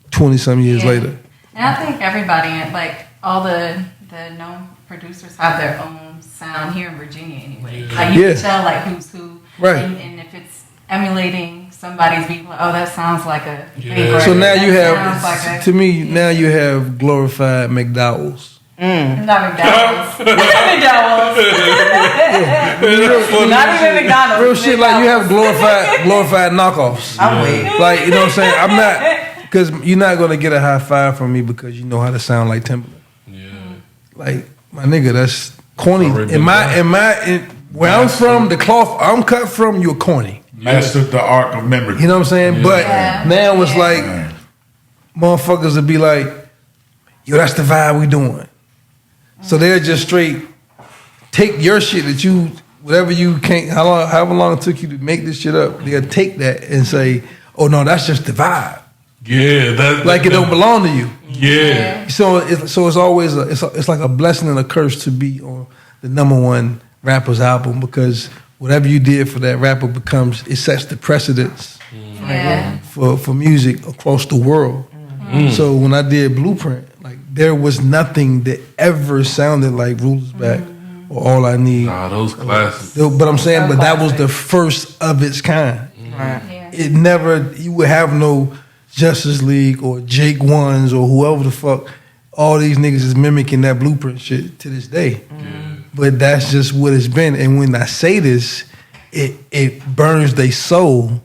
Speaker 5: 20-some years later.
Speaker 1: And I think everybody, like all the known producers, have their own sound here in Virginia anyway. Like you can tell like who's who,
Speaker 5: right?
Speaker 1: And if it's emulating somebody's beat, like, oh, that sounds like a favorite.
Speaker 5: So now you have, to me, now you have glorified McDowell's.
Speaker 1: Not McDowell's. McDowell's. Not even McDonald's.
Speaker 5: Real shit, like you have glorified knockoffs.
Speaker 2: I'm waiting.
Speaker 5: Like, you know what I'm saying? I'm not, because you're not going to get a high five from me because you know how to sound like Timberland.
Speaker 3: Yeah.
Speaker 5: like my nigga, that's corny.
Speaker 3: Already
Speaker 5: Where I'm from, the cloth I'm cut from, you're corny.
Speaker 4: Mastered the art of memory.
Speaker 5: You know what I'm saying? But now it's like motherfuckers would be like, yo, that's the vibe we doing. So they'll just straight take your shit that you, whatever you can't, however long it took you to make this shit up, they'll take that and say, oh no, that's just the vibe.
Speaker 3: Yeah,
Speaker 5: it don't belong to you.
Speaker 3: Yeah.
Speaker 5: So it's always it's like a blessing and a curse to be on the #1 rapper's album, because whatever you did for that rapper it sets the precedence for music across the world. So when I did Blueprint, like there was nothing that ever sounded like Rulers Back or All I Need.
Speaker 3: Nah, those classics.
Speaker 5: But I'm saying, but that was the first of its kind. It never, you would have no Justice League or Jake Ones or whoever the fuck. All these niggas is mimicking that Blueprint shit to this day. But that's just what it's been. And when I say this, it burns their soul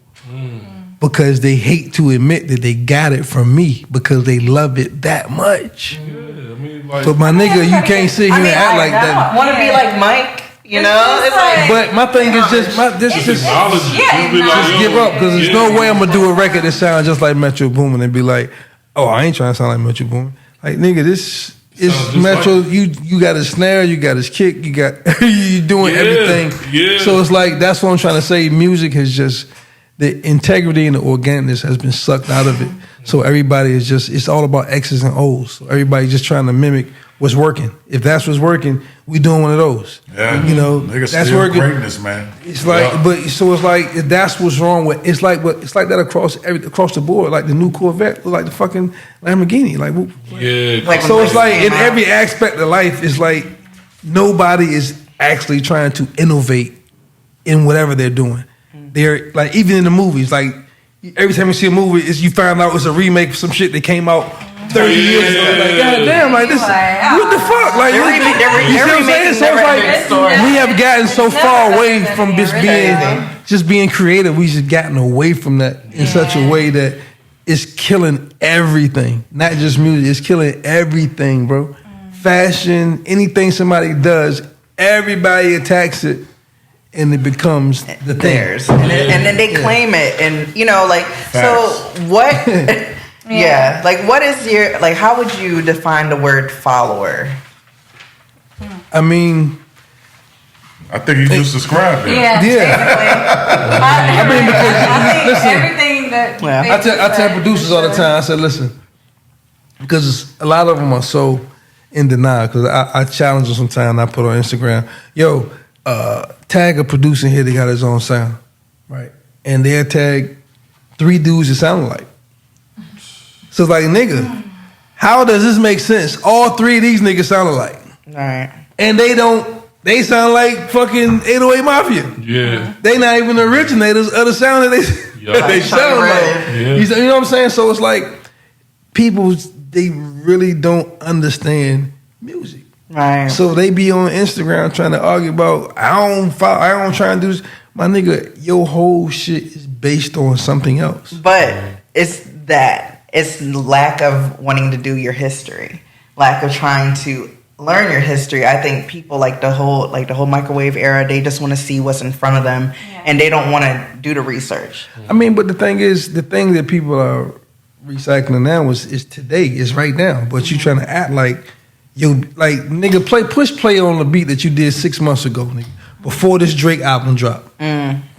Speaker 5: because they hate to admit that they got it from me because they love it that much.
Speaker 3: Yeah, I mean, like,
Speaker 5: But my nigga, you can't sit here and act like that.
Speaker 2: Want to be like Mike? You know, it's like.
Speaker 5: But my thing is just
Speaker 3: acknowledge it.
Speaker 5: just give up, because there's no way I'm gonna do a record that sounds just like Metro Boomin and be like, oh, I ain't trying to sound like Metro Boomin. Like, nigga, this is Metro.
Speaker 3: Like,
Speaker 5: you got his snare, you got his kick, you got you doing everything.
Speaker 3: Yeah.
Speaker 5: So it's like, that's what I'm trying to say. Music has just, the integrity and the organicness has been sucked out of it. So everybody is just, it's all about X's and O's. So everybody's just trying to mimic what's working. If that's what's working, we doing one of those.
Speaker 4: Yeah,
Speaker 5: you know,
Speaker 4: niggas
Speaker 5: that's
Speaker 4: still
Speaker 5: working.
Speaker 4: greatness, man.
Speaker 5: It's like, but so it's like, if that's what's wrong with. It's like that across the board. Like the new Corvette, like the fucking Lamborghini.
Speaker 2: Like
Speaker 5: So it's like in every aspect of life, it's like nobody is actually trying to innovate in whatever they're doing. They're like, even in the movies, like every time you see a movie, you find out it's a remake of some shit that came out 30 years ago. Like, God damn, like this, what the fuck? Like, you see what I'm saying? So it's like, we have gotten so far away from just being creative. We just gotten away from that in such a way that it's killing everything. Not just music, it's killing everything, bro. Fashion, anything somebody does, everybody attacks it. And it becomes the theirs,
Speaker 2: and then they claim it, and you know, like, so what? Like, what is your, like, how would you define the word follower?
Speaker 5: I mean,
Speaker 4: I think you just described it.
Speaker 1: Yeah.
Speaker 5: I mean, because listen,
Speaker 1: everything that
Speaker 5: I tell producers all the time. I said, listen, because a lot of them are so in denial. Because I challenge them sometimes. I put on Instagram, yo, tag a producer here that got his own sound, right? And they'll tag 3 dudes that sound alike. So it's like, nigga, how does this make sense? All 3 of these niggas sound alike.
Speaker 2: All right.
Speaker 5: And they sound like fucking 808 Mafia.
Speaker 3: Yeah.
Speaker 5: They not even the originators of the sound that they sound like.
Speaker 3: Yeah.
Speaker 5: You know what I'm saying? So it's like, people, they really don't understand music.
Speaker 2: Right.
Speaker 5: So they be on Instagram trying to argue about, I don't try and do this. My nigga, your whole shit is based on something else.
Speaker 2: But it's lack of wanting to do your history, lack of trying to learn your history. I think people like the whole microwave era, they just want to see what's in front of them, and they don't want to do the research.
Speaker 5: I mean, but the thing that people are recycling now is today, is right now. But you trying to act like, yo, like, nigga, push play on the beat that you did 6 months ago, nigga, before this Drake album dropped.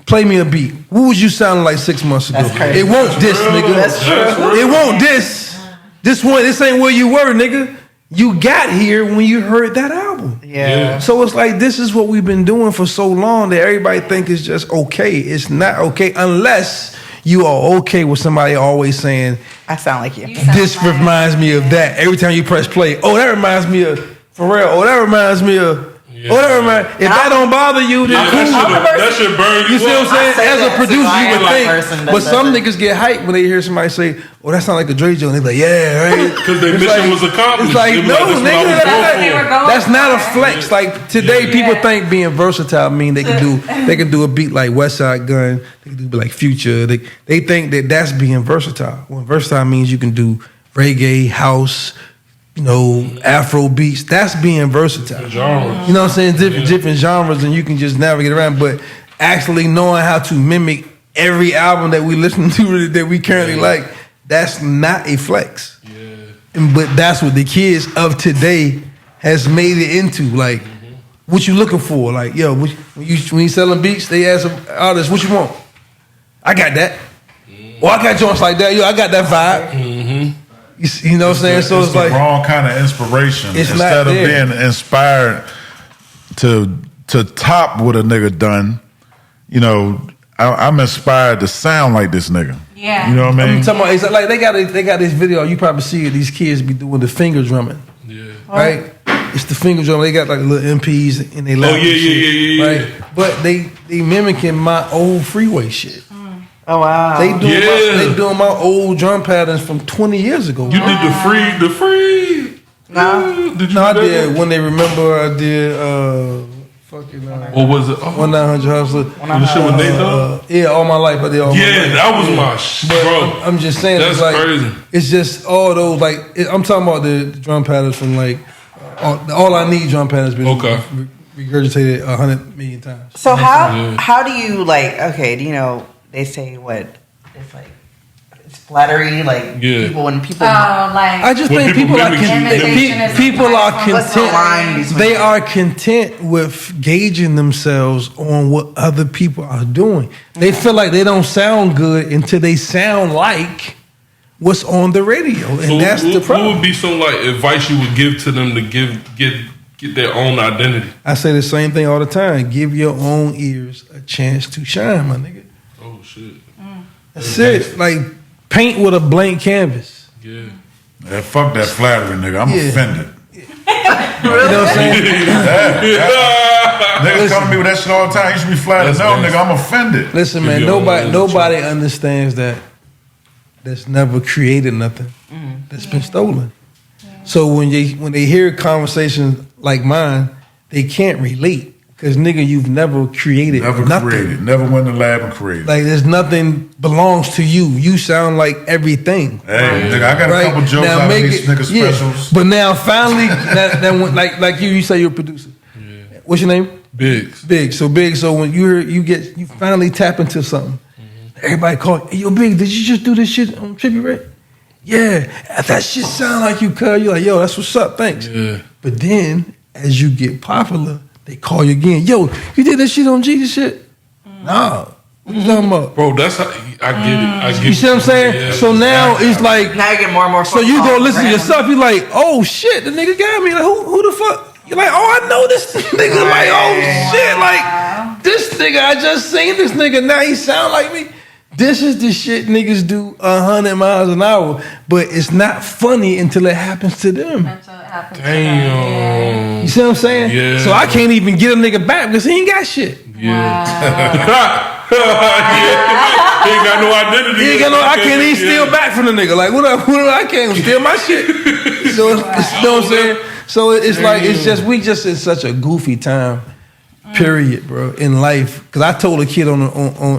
Speaker 5: Play me a beat. What was you sounding like 6 months ago? It won't diss, nigga.
Speaker 2: That's true.
Speaker 5: It won't diss. This ain't where you were, nigga. You got here when you heard that album.
Speaker 2: Yeah.
Speaker 5: So it's like, this is what we've been doing for so long that everybody think it's just okay. It's not okay unless you are okay with somebody always saying,
Speaker 2: I sound like you.
Speaker 5: this reminds me of that. Every time you press play, oh, that reminds me of Pharrell. Oh, that reminds me of. Oh, that reminds. If that don't bother you, then cool.
Speaker 3: That should burn you.
Speaker 5: You see what I'm saying? As a producer, you would think. But some
Speaker 2: doesn't.
Speaker 5: niggas get hyped when they hear somebody say, "Oh, that sound like a Dre joint." They be like, "Yeah, right."
Speaker 3: Because their mission was accomplished.
Speaker 5: It's like, no, nigga, that's not a flex.
Speaker 3: Yeah.
Speaker 5: Like today, people think being versatile mean they can do a beat like West Side Gun. They can do like Future. They think that that's being versatile. When versatile means you can do reggae, house, Afro beats. That's being versatile.
Speaker 3: Genres.
Speaker 5: You know what I'm saying? Different genres, and you can just navigate around. But actually knowing how to mimic every album that we listen to that we currently like, that's not a flex. Yeah. But that's what the kids of today has made it into. Like, what you looking for? Like, yo, when you selling beats, they ask artists, what you want? I got that. Well, I got joints like that. Yo, I got that vibe. You know what I'm saying? So it's like
Speaker 4: the wrong kind of inspiration. Instead of being inspired to top what a nigga done, I'm inspired to sound like this nigga.
Speaker 1: Yeah.
Speaker 4: You know what I mean?
Speaker 5: I'm talking about, it's like they got this video. You probably see it. These kids be doing the finger drumming. Yeah. Right. It's the finger drum. They got like little MPs in their lap.
Speaker 3: Yeah.
Speaker 5: Right. But they mimicking my old freeway shit.
Speaker 2: Oh wow!
Speaker 5: They doing my old drum patterns from 20 years ago.
Speaker 3: You did the free.
Speaker 2: No,
Speaker 5: I did. When they remember, I did.
Speaker 3: What was it?
Speaker 5: 1-900 Hustler.
Speaker 3: The shit with Nate Dogg?
Speaker 5: Yeah, all my life I did.
Speaker 3: That was my shit, bro.
Speaker 5: I'm just saying,
Speaker 3: that's
Speaker 5: it's like,
Speaker 3: crazy.
Speaker 5: It's just all those I'm talking about the drum patterns from like all I need drum patterns been regurgitated 100 million times.
Speaker 2: So how do you they say what it's like it's flattery people
Speaker 5: I just think people are content. They are content with gauging themselves on what other people are doing. They feel like they don't sound good until they sound like what's on the radio, and that's the problem.
Speaker 3: What would be some advice you would give to them to get their own identity?
Speaker 5: I say the same thing all the time. Give your own ears a chance to shine, my nigga.
Speaker 3: Oh shit.
Speaker 5: That's it. Like paint with a blank canvas.
Speaker 3: Yeah.
Speaker 4: Fuck that flattery, nigga. I'm offended.
Speaker 5: You know what I'm saying?
Speaker 4: Niggas come to me with that shit all the time. You should be flattered. No, nigga, I'm offended.
Speaker 5: Listen, man. Nobody understands that. That's never created nothing. That's been stolen. So when they hear conversations like mine, they can't relate. Because nigga, you've never created nothing.
Speaker 4: Never went in the lab and created.
Speaker 5: Like there's nothing belongs to you. You sound like everything.
Speaker 4: Hey, nigga, I got a couple jokes out of these nigga specials.
Speaker 5: But now finally, like you say you're a producer. Yeah. What's your name?
Speaker 3: Biggz.
Speaker 5: So when you finally tap into something. Everybody call, hey, yo, Big, did you just do this shit on Trippie Redd? Yeah, that shit sound like you, cuz. You're like, yo, that's what's up, thanks. Yeah. But then, as you get popular, they call you again. Yo, you did that shit on Jesus shit? Nah. What you talking about?
Speaker 3: Bro, that's how, I get it.
Speaker 5: You see what I'm saying?
Speaker 3: Yeah,
Speaker 5: so now it's like,
Speaker 2: now you get more and more.
Speaker 5: So you go listen to yourself, you're like, oh shit, the nigga got me. Like, who the fuck? You're like, oh, I know this nigga. Like, oh shit, like, this nigga, I just seen this nigga, now he sound like me. This is the shit niggas do 100 miles an hour, but it's not funny until it happens to them.
Speaker 3: Damn.
Speaker 5: You see what I'm saying?
Speaker 3: Yeah.
Speaker 5: So I can't even get a nigga back because he ain't got shit.
Speaker 3: Yeah. He ain't got no identity.
Speaker 5: He ain't got no. I can't even steal back from the nigga. Like what? I can't steal my shit. So you know what I'm saying? So it's like we just in such a goofy time. Period, bro. In life, because I told a kid on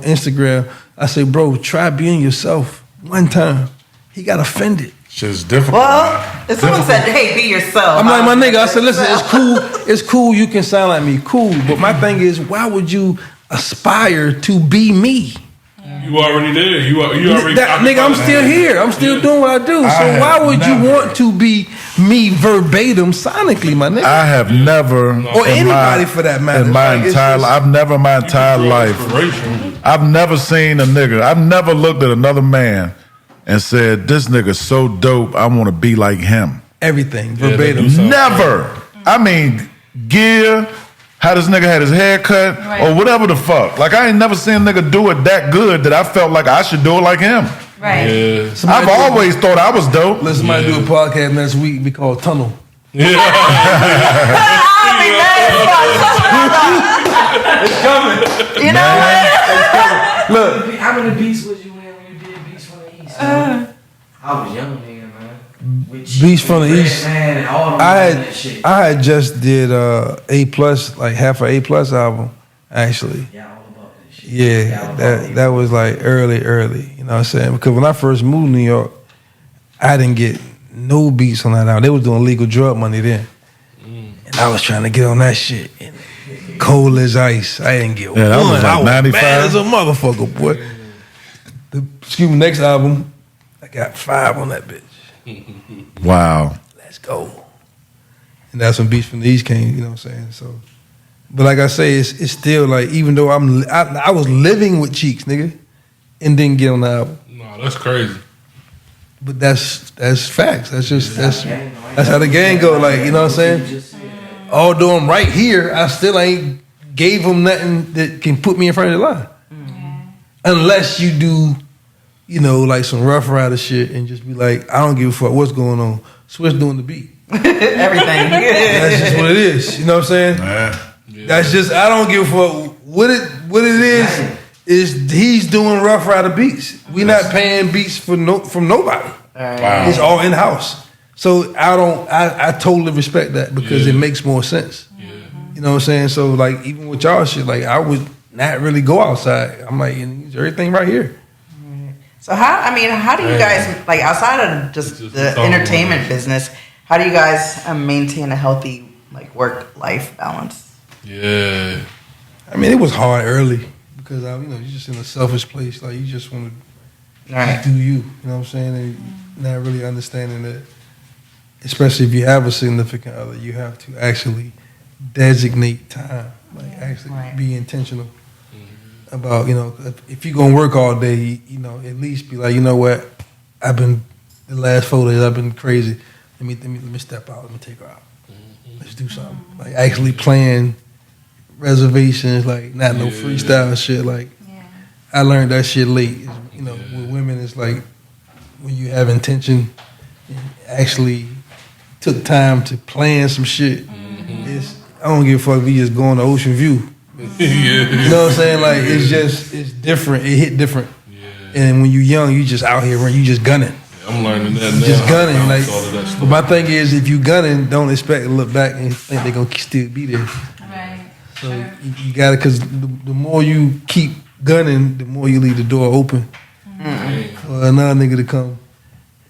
Speaker 5: Instagram. I say, bro, try being yourself one time. He got offended.
Speaker 4: Shit's difficult.
Speaker 2: Well, if someone said, hey, be yourself.
Speaker 5: I'm like, my nigga, I said, listen, it's cool. It's cool. You can sound like me. Cool. But my thing is, why would you aspire to be me?
Speaker 3: You already there. You already.
Speaker 5: Nigga, I'm still here. I'm still doing what I do. So why would you want to be me verbatim sonically, my nigga?
Speaker 4: I have never,
Speaker 5: or anybody for that matter.
Speaker 4: In my entire life, my entire life, I've never seen a nigga. I've never looked at another man and said, "This nigga's so dope. I want to be like him."
Speaker 5: Everything verbatim.
Speaker 4: Never. I mean, gear. How this nigga had his hair cut, or whatever the fuck. Like, I ain't never seen a nigga do it that good that I felt like I should do it like him.
Speaker 1: Right.
Speaker 3: Yeah.
Speaker 4: I've always thought I was dope.
Speaker 5: Let somebody do a podcast next week. Be called Tunnel.
Speaker 3: Yeah.
Speaker 5: It's coming.
Speaker 2: You know what?
Speaker 5: Look.
Speaker 6: How many beats was you in when you did Beats from the East? I was young nigga, man.
Speaker 5: Beats from the East.
Speaker 6: Man,
Speaker 5: I had just did A+, like half an A+ album, actually.
Speaker 6: Yeah, all about this shit.
Speaker 5: Yeah, that was like early. You know what I'm saying? Because when I first moved to New York, I didn't get no beats on that album. They was doing Legal Drug Money then. And I was trying to get on that shit. And cold as ice. I didn't get one.
Speaker 4: That was like
Speaker 5: I was
Speaker 4: 95?
Speaker 5: mad as a motherfucker, boy. Next album, I got 5 on that bitch.
Speaker 4: Wow.
Speaker 5: Let's go. And that's when Beats from the East came, you know what I'm saying? So, but like I say, it's still like, even though I was living with Cheeks, nigga, and didn't get on the album.
Speaker 3: No, that's crazy.
Speaker 5: But that's facts. That's how the game go. Like, you know what I'm saying? Although I'm right here, I still ain't gave them nothing that can put me in front of the line. Unless you do, you know, like some Rough Rider shit and just be like, I don't give a fuck what's going on. Switch doing the beat.
Speaker 2: Everything.
Speaker 5: That's just what it is. You know what I'm saying?
Speaker 3: Yeah.
Speaker 5: That's just, I don't give a fuck. What it is he's doing Rough Rider beats. We not paying beats from nobody.
Speaker 4: Wow.
Speaker 5: It's all in house. So I totally respect that because it makes more sense.
Speaker 3: Yeah.
Speaker 5: You know what I'm saying? So like even with y'all shit, like I would not really go outside. I'm like, everything right here.
Speaker 2: So how do you guys, like outside of just the entertainment business, how do you guys maintain a healthy like work-life balance?
Speaker 3: Yeah.
Speaker 5: I mean, it was hard early because you're just in a selfish place. Like you just want to do you. You know what I'm saying? And not really understanding that, especially if you have a significant other, you have to actually designate time. Like actually be intentional about, if you're gonna work all day, at least be like, you know what, the last 4 days I've been crazy. Let me step out. Let me take her out. Let's do something. Like actually plan reservations, like not no freestyle shit. Like I learned that shit late. With women, it's like when you have intention, and actually took time to plan some shit. I don't give a fuck if we just going to Ocean View. You know what I'm saying? Like it's different. It hit different. And when you young, you just out here when you just gunning.
Speaker 3: I'm learning that now.
Speaker 5: Just gunning. Like, but my thing is, if you gunning, don't expect to look back and think they're gonna still be there.
Speaker 1: Right.
Speaker 5: So you gotta, because the more you keep gunning, the more you leave the door open for another nigga to come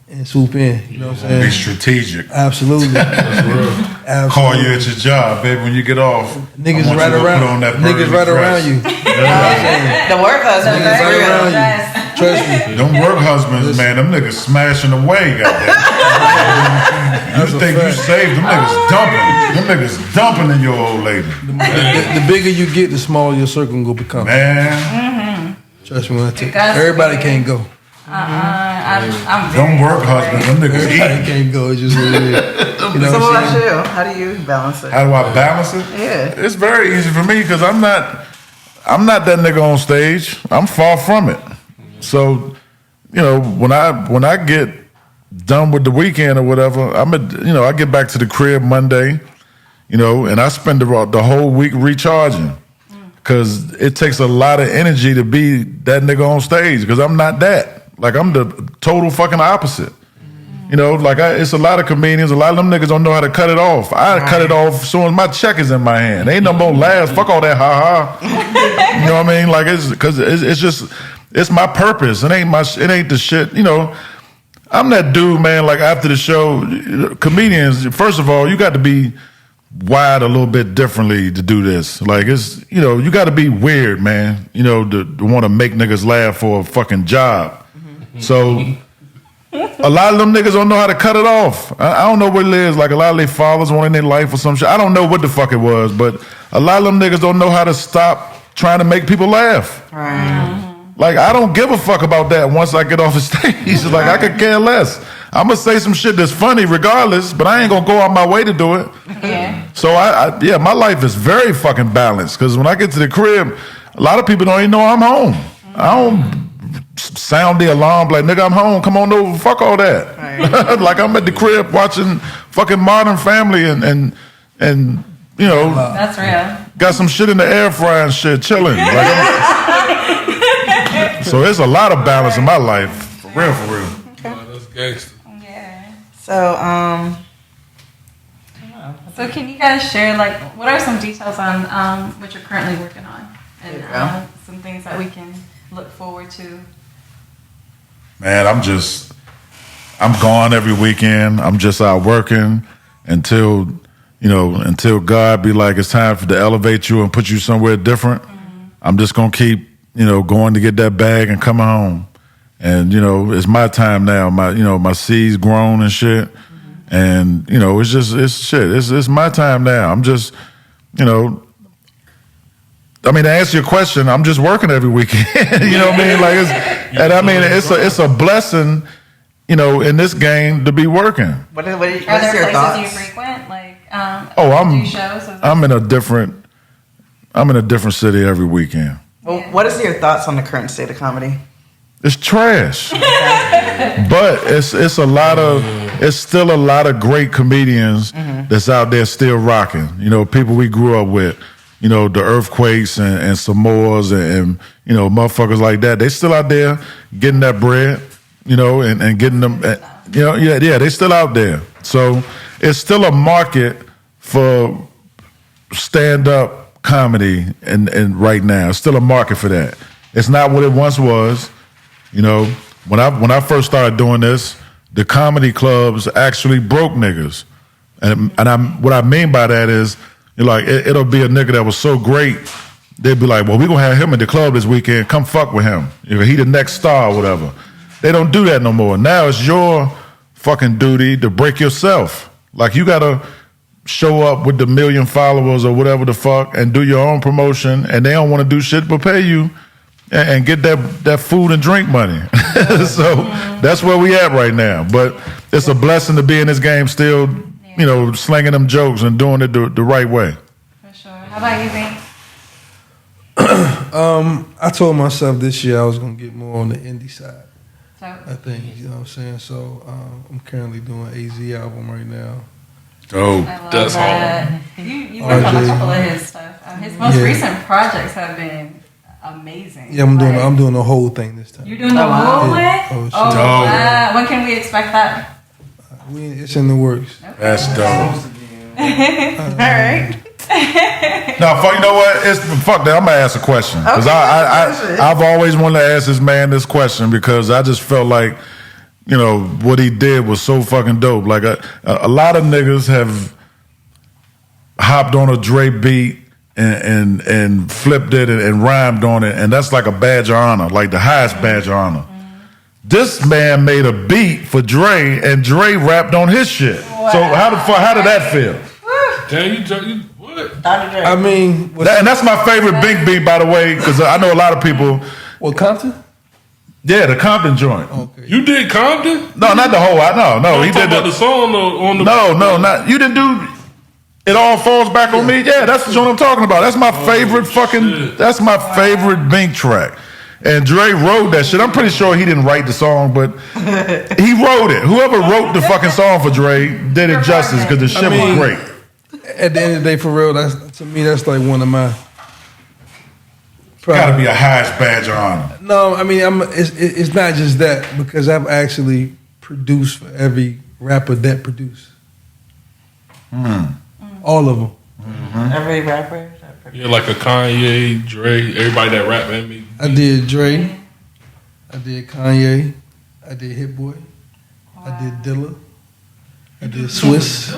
Speaker 5: and swoop in. You know what I'm saying?
Speaker 4: Be strategic.
Speaker 5: Absolutely.
Speaker 3: That's real.
Speaker 5: Absolutely.
Speaker 4: Call you at your job, baby, when you get off.
Speaker 5: Niggas
Speaker 4: I want
Speaker 5: right
Speaker 4: you to
Speaker 5: around.
Speaker 4: put on that
Speaker 5: Niggas
Speaker 4: burgundy
Speaker 5: right
Speaker 4: dress.
Speaker 5: around you.
Speaker 2: The work husband
Speaker 5: Niggas
Speaker 2: is
Speaker 5: right
Speaker 2: real.
Speaker 5: around you. Trust me.
Speaker 4: Them work husbands, man, them niggas smashing away, goddamn. You think you saved them niggas dumping. Them niggas dumping in your old lady.
Speaker 5: The bigger you get, the smaller your circle will become.
Speaker 4: Man.
Speaker 5: Trust me when I tell you. Everybody can't go.
Speaker 1: I'm
Speaker 4: Them work husbands, them niggas
Speaker 5: Everybody
Speaker 4: eat.
Speaker 5: can't go. It's just what it is. You know
Speaker 2: So
Speaker 5: what
Speaker 2: what
Speaker 5: I'm saying?
Speaker 2: about you? How do you balance it?
Speaker 4: How do I balance it?
Speaker 2: Yeah.
Speaker 4: It's very easy for me because I'm not that nigga on stage. I'm far from it. So, when I get done with the weekend or whatever, I get back to the crib Monday, and I spend the whole week recharging because it takes a lot of energy to be that nigga on stage because I'm not that. Like I'm the total fucking opposite. It's a lot of comedians. A lot of them niggas don't know how to cut it off. I cut it off as soon as my check is in my hand. Ain't no more laughs. Fuck all that ha ha. You know what I mean? Like it's my purpose. It ain't the shit. I'm that dude, man. Like after the show, comedians. First of all, you got to be wired a little bit differently to do this. Like it's you got to be weird, man. To want to make niggas laugh for a fucking job. So a lot of them niggas don't know how to cut it off. I don't know what it is. Like a lot of their fathers want in their life or some shit. I don't know what the fuck it was, but a lot of them niggas don't know how to stop trying to make people laugh.
Speaker 2: Right.
Speaker 4: Like I don't give a fuck about that once I get off the stage. Like I could care less. I'm gonna say some shit that's funny regardless, but I ain't gonna go out my way to do it.
Speaker 1: Yeah.
Speaker 4: So my life is very fucking balanced because when I get to the crib, a lot of people don't even know I'm home. I don't sound the alarm like, nigga, I'm home, come on over, fuck all that. Right. Like I'm at the crib watching fucking Modern Family and
Speaker 1: That's real.
Speaker 4: got some shit in the air fryer and shit, chilling. So there's a lot of balance in my life, for real.
Speaker 3: Wow, that's gangster.
Speaker 1: Yeah.
Speaker 2: So,
Speaker 1: So can you guys share, like, what are some details on what you're currently working on? And some things that we can look forward to?
Speaker 4: Man, I'm gone every weekend. I'm just out working until God be like, it's time to elevate you and put you somewhere different. I'm just gonna keep, going to get that bag and coming home. And it's my time now. My seed's grown and shit. And it's my time now. I'm just, to answer your question, I'm just working every weekend. You know what I mean? Like it's a blessing, in this game to be working.
Speaker 2: What are
Speaker 1: Are there
Speaker 2: your
Speaker 1: places
Speaker 2: thoughts?
Speaker 1: you frequent? Like,
Speaker 4: I'm
Speaker 1: do shows?
Speaker 4: I'm in a different city every weekend.
Speaker 2: Well, what is your thoughts on the current state of comedy?
Speaker 4: It's trash, but it's still a lot of great comedians that's out there still rocking. People we grew up with, the Earthquakes and Samoas and motherfuckers like that. They still out there getting that bread, and getting them. They still out there. So it's still a market for stand up comedy, and right now it's still a market for that. It's not what it once was. When I first started doing this, the comedy clubs actually broke niggas, and what I mean by that is, it'll be a nigga that was so great, they'd be like, well, we gonna have him at the club this weekend. Come fuck with him. He the next star or whatever. They don't do that no more. Now it's your fucking duty to break yourself. Like you gotta show up with the 1 million followers or whatever the fuck and do your own promotion, and they don't want to do shit but pay you. And get that food and drink money. So that's where we at right now. But it's a blessing to be in this game still, slinging them jokes and doing it the right way.
Speaker 1: For sure. How about you, Bink?
Speaker 5: I told myself this year I was going to get more on the indie side.
Speaker 1: So,
Speaker 5: I think, you know what I'm saying? So I'm currently doing an AZ album right now.
Speaker 4: Oh,
Speaker 1: I love
Speaker 3: that's
Speaker 1: that. You worked on a couple of his stuff. His most recent projects have been amazing.
Speaker 5: Yeah, I'm doing the whole thing this time.
Speaker 1: You're doing the whole one?
Speaker 5: Yeah. Oh, shit.
Speaker 1: Wow. When can we expect that?
Speaker 5: It's in the works.
Speaker 4: that's dope.
Speaker 2: All right.
Speaker 4: No, fuck. You know what? Fuck that. I'm gonna ask a question because I've always wanted to ask this man this question because I just felt like what he did was so fucking dope. Like a lot of niggas have hopped on a Dre beat and flipped it and rhymed on it, and that's like a badge of honor, like the highest badge of honor. This man made a beat for Dre, and Dre rapped on his shit. Wow. So how did that feel?
Speaker 3: Damn, you what?
Speaker 5: I mean,
Speaker 4: And that's my favorite Bink beat, by the way, because I know a lot of people.
Speaker 5: What, Compton?
Speaker 4: Yeah, the Compton joint.
Speaker 5: Okay.
Speaker 3: You did Compton?
Speaker 4: No, not the whole. No,
Speaker 3: I'm
Speaker 4: he
Speaker 3: talking
Speaker 4: did
Speaker 3: about the song on the.
Speaker 4: No, not you didn't do. It all falls back on me. Yeah, that's what I'm talking about. That's my favorite fucking.
Speaker 3: Shit.
Speaker 4: That's my favorite Bink track. And Dre wrote that shit. I'm pretty sure he didn't write the song, but he wrote it. Whoever wrote the fucking song for Dre did it justice because the shit was great.
Speaker 5: At the end of the day, for real, to me, that's like one of my.
Speaker 4: Got to be a highest badge of honor.
Speaker 5: No, I mean, it's not just that because I've actually produced for every rapper that produced. All of them.
Speaker 2: Mm-hmm. Every rapper.
Speaker 3: Yeah, like a Kanye, Dre, everybody that rap at me.
Speaker 5: I did Dre. I did Kanye. I did Hit Boy. I did Dilla. I did Swiss.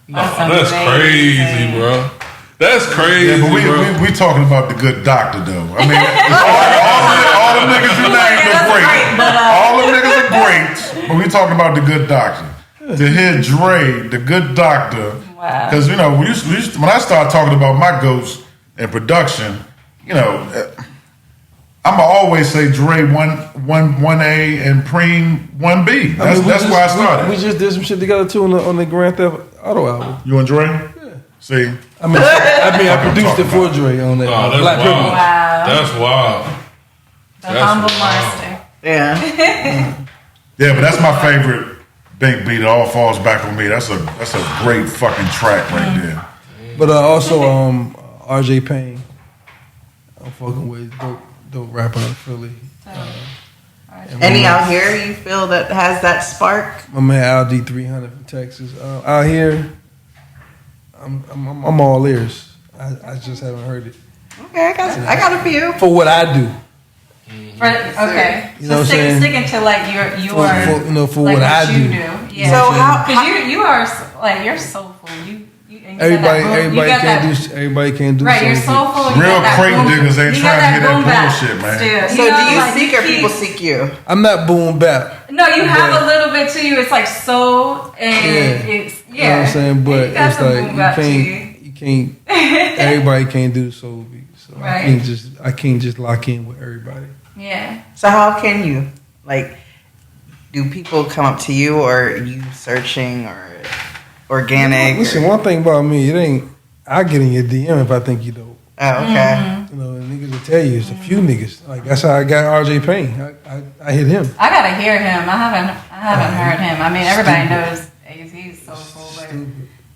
Speaker 3: No, that's crazy, bro. That's crazy,
Speaker 4: Yeah, but we talking about the good doctor though. I mean, all the niggas you named are great. All the niggas are great, but we talking about the good doctor. To hear Dre, the good doctor, because when I start talking about my ghosts and production, I'ma always say Dre 1A and Preem 1B. That's where I started.
Speaker 5: We just did some shit together too on the Grand Theft Auto album.
Speaker 4: You and Dre? Yeah. See,
Speaker 5: I produced it for Dre on that.
Speaker 3: Oh, that's
Speaker 5: Black
Speaker 3: wild.
Speaker 5: Privilege.
Speaker 1: Wow.
Speaker 3: That's wild.
Speaker 1: The humble master.
Speaker 2: Yeah.
Speaker 4: yeah, but that's my favorite Bink beat. It all falls back on me. That's a great fucking track right there.
Speaker 5: But also RJ Payne, I'm fucking with dope rapper out of Philly.
Speaker 2: Any out here you feel that has that spark?
Speaker 5: My man Aldi 300 from Texas. Out here, I'm all ears. I just haven't heard it.
Speaker 2: Okay, I got a few.
Speaker 5: For what I do.
Speaker 1: Okay.
Speaker 5: You know
Speaker 1: So
Speaker 5: what I'm saying?
Speaker 1: sticking to like your
Speaker 5: for
Speaker 1: like
Speaker 5: what I do.
Speaker 1: Yeah.
Speaker 2: So how?
Speaker 1: Because you are like you're soulful. And you
Speaker 5: Everybody
Speaker 1: got that
Speaker 5: can't do. Everybody can't do.
Speaker 1: Right, you're
Speaker 5: something.
Speaker 1: soulful. You
Speaker 4: Real
Speaker 1: got that
Speaker 4: crate
Speaker 1: boom-
Speaker 4: diggers ain't
Speaker 1: you
Speaker 4: trying
Speaker 1: got
Speaker 4: to hear
Speaker 1: boom
Speaker 4: that
Speaker 1: bap
Speaker 4: bullshit, man.
Speaker 1: still.
Speaker 2: So do you
Speaker 1: like,
Speaker 2: seek or
Speaker 1: keep-
Speaker 2: people seek you?
Speaker 5: I'm not boom bap.
Speaker 1: No, you have a little bit to you. It's like soul and it's
Speaker 5: You know what I'm saying? But
Speaker 1: You got
Speaker 5: it's
Speaker 1: some
Speaker 5: like
Speaker 1: boom bap to
Speaker 5: you can't. Everybody can't do soul beat. So
Speaker 1: Right.
Speaker 5: I can't just lock in with everybody.
Speaker 1: Yeah.
Speaker 2: So how can you like? Do people come up to you, or are you searching, or organic?
Speaker 5: Listen, one thing about me, it ain't. I get in your DM if I think you dope.
Speaker 2: Oh, okay.
Speaker 5: You know, and niggas will tell you it's a few niggas. Like that's how I got RJ Payne. I hit him.
Speaker 1: I gotta hear him. I haven't heard him. I mean, everybody knows AZ's soulful, but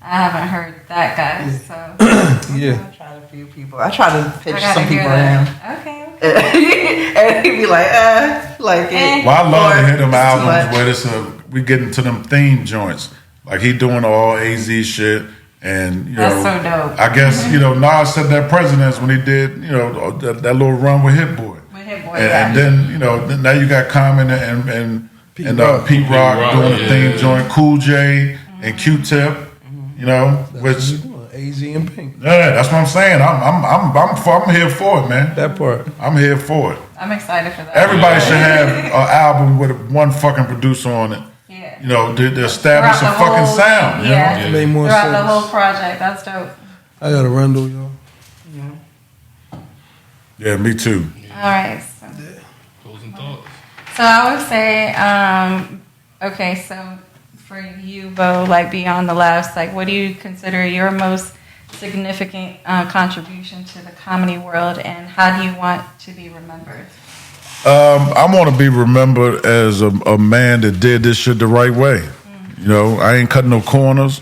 Speaker 1: I haven't heard that guy. So
Speaker 5: Yeah.
Speaker 2: I tried a few people. I tried to pitch
Speaker 1: I gotta
Speaker 2: some
Speaker 1: hear
Speaker 2: people in.
Speaker 1: that. Okay.
Speaker 2: And he'd be like it.
Speaker 4: Well, I love to hear them
Speaker 2: Or it's too
Speaker 4: albums
Speaker 2: much.
Speaker 4: where we get into them theme joints. Like he doing all AZ shit, and you know,
Speaker 1: That's so dope.
Speaker 4: I guess you know Nas set that precedence when he did that little run with Hit Boy,
Speaker 1: With Hit Boy,
Speaker 4: and then now you got Common and
Speaker 5: Pete
Speaker 4: Pete Rock
Speaker 3: Rock,
Speaker 4: doing the
Speaker 3: yeah.
Speaker 4: theme joint, Cool J and Q-Tip, you know, which.
Speaker 5: AZ and Pink.
Speaker 4: Yeah, that's what I'm saying. I'm here for it, man.
Speaker 5: That part.
Speaker 4: I'm here for it.
Speaker 1: I'm excited for that.
Speaker 4: Everybody should have an album with one fucking producer on it.
Speaker 1: Yeah.
Speaker 4: You know, to establish a
Speaker 1: Throughout the
Speaker 4: fucking
Speaker 1: whole-
Speaker 4: sound. You
Speaker 1: yeah.
Speaker 4: know?
Speaker 5: It made more
Speaker 1: Throughout the
Speaker 5: sense.
Speaker 1: whole project. That's dope.
Speaker 5: I got a run though, y'all.
Speaker 4: Yeah, me too.
Speaker 1: All right. So.
Speaker 3: Closing thoughts.
Speaker 1: So I would say, okay, so for you, Bo, like beyond the laughs, like what do you consider your most significant contribution to the comedy world, and how do you want to be remembered?
Speaker 4: I want to be remembered as a man that did this shit the right way. You know, I ain't cutting no corners.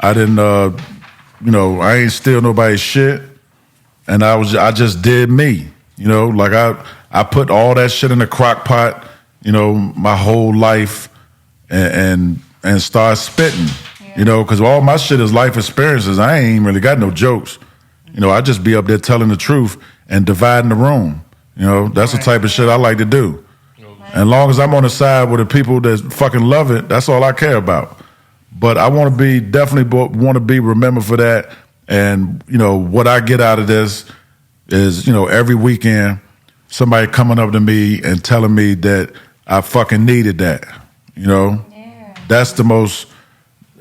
Speaker 4: I didn't, I ain't steal nobody's shit. And I just did me. You know, like I put all that shit in the crock pot, you know, my whole life and start spitting. You know, because all my shit is life experiences. I ain't really got no jokes. You know, I just be up there telling the truth and dividing the room. You know, that's the type of shit I like to do. And as long as I'm on the side with the people that fucking love it, that's all I care about. But I want to definitely want to be remembered for that. And, you know, what I get out of this is, you know, every weekend, somebody coming up to me and telling me that I fucking needed that. You know, that's the most.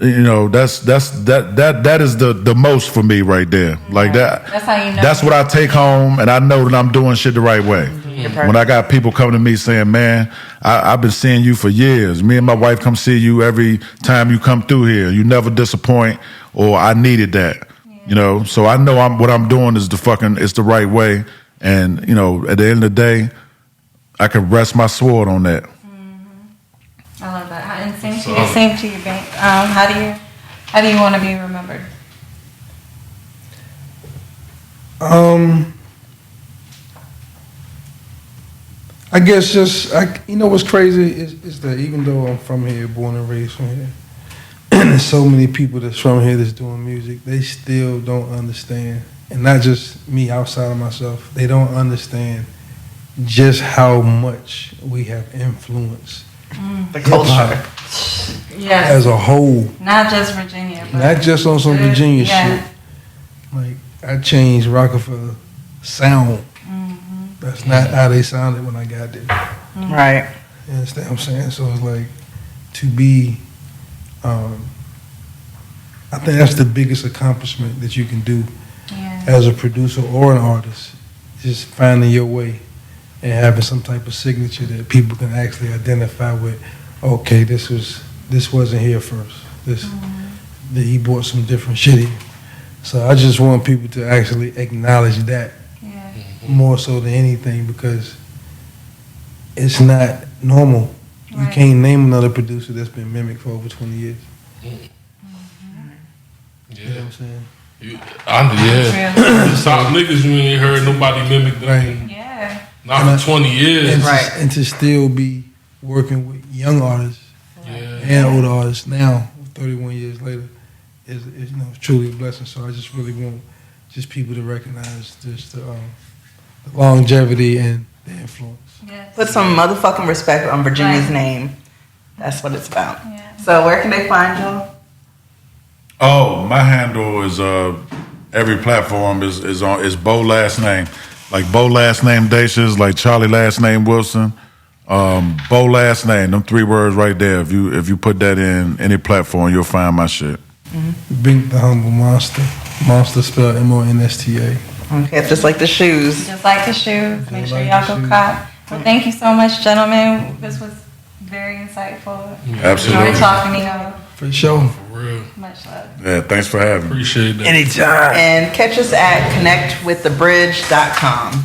Speaker 4: You know, that is the most for me right there. Like that.
Speaker 1: That's how you know.
Speaker 4: That's what I take home, and I know that I'm doing shit the right way. When I got people coming to me saying, "Man, I've been seeing you for years. Me and my wife come see you every time you come through here. You never disappoint." Or I needed that. You know, so I know what I'm doing is the right way, and you know, at the end of the day, I can rest my sword on that.
Speaker 1: I love that. And same to you, Bink. How do you want to be remembered?
Speaker 5: I guess you know what's crazy is that even though I'm from here, born and raised from here, and there's so many people that's from here that's doing music, they still don't understand, and not just me outside of myself, they don't understand just how much we have influenced
Speaker 2: The culture.
Speaker 1: Yes.
Speaker 5: as a whole,
Speaker 1: Not just Virginia. But
Speaker 5: not just on some Virginia
Speaker 1: yeah.
Speaker 5: shit. Like I changed Rockefeller sound. That's not how they sounded when I got there.
Speaker 2: Right.
Speaker 5: You understand what I'm saying? So it's like to be, I think that's the biggest accomplishment that you can do
Speaker 1: Yeah.
Speaker 5: as a producer or an artist. Just finding your way and having some type of signature that people can actually identify with. Okay, this wasn't here first. That he bought some different shit here. So I just want people to actually acknowledge that
Speaker 1: Yeah.
Speaker 5: more so than anything, because it's not normal. You
Speaker 1: Right.
Speaker 5: can't name another producer that's been mimicked for over 20 years. You know what I'm saying?
Speaker 3: The top niggas you ain't heard nobody mimic them.
Speaker 5: Right.
Speaker 1: Yeah.
Speaker 3: Not for 20 years.
Speaker 5: And to still be working with young artists
Speaker 3: Yeah.
Speaker 5: and older artists now, 31 years later, is truly a blessing. So I just really want just people to recognize just the longevity and the influence.
Speaker 1: Yes.
Speaker 2: Put some motherfucking respect on Virginia's
Speaker 1: Right.
Speaker 2: name. That's what it's about.
Speaker 1: Yeah.
Speaker 2: So where can they find you?
Speaker 4: Oh, my handle is every platform is Bo last name, like Bo last name Dacious, like Charlie last name Wilson. Bo last name, them 3 words right there. If you put that in any platform, you'll find my shit.
Speaker 5: Bink the Humble Monster. Monster spelled MONSTA.
Speaker 2: Okay, just like the shoes.
Speaker 1: Just like the shoes. Make sure
Speaker 5: like
Speaker 1: y'all
Speaker 5: the
Speaker 1: go
Speaker 5: shoes.
Speaker 1: cop. Well, thank you so much, gentlemen. This was very insightful.
Speaker 4: Absolutely.
Speaker 1: Enjoyed talking to y'all.
Speaker 5: For sure.
Speaker 3: For real.
Speaker 1: Much love.
Speaker 4: Yeah, thanks for having me.
Speaker 3: Appreciate that.
Speaker 5: Anytime.
Speaker 2: And catch us at connectwiththebridge.com.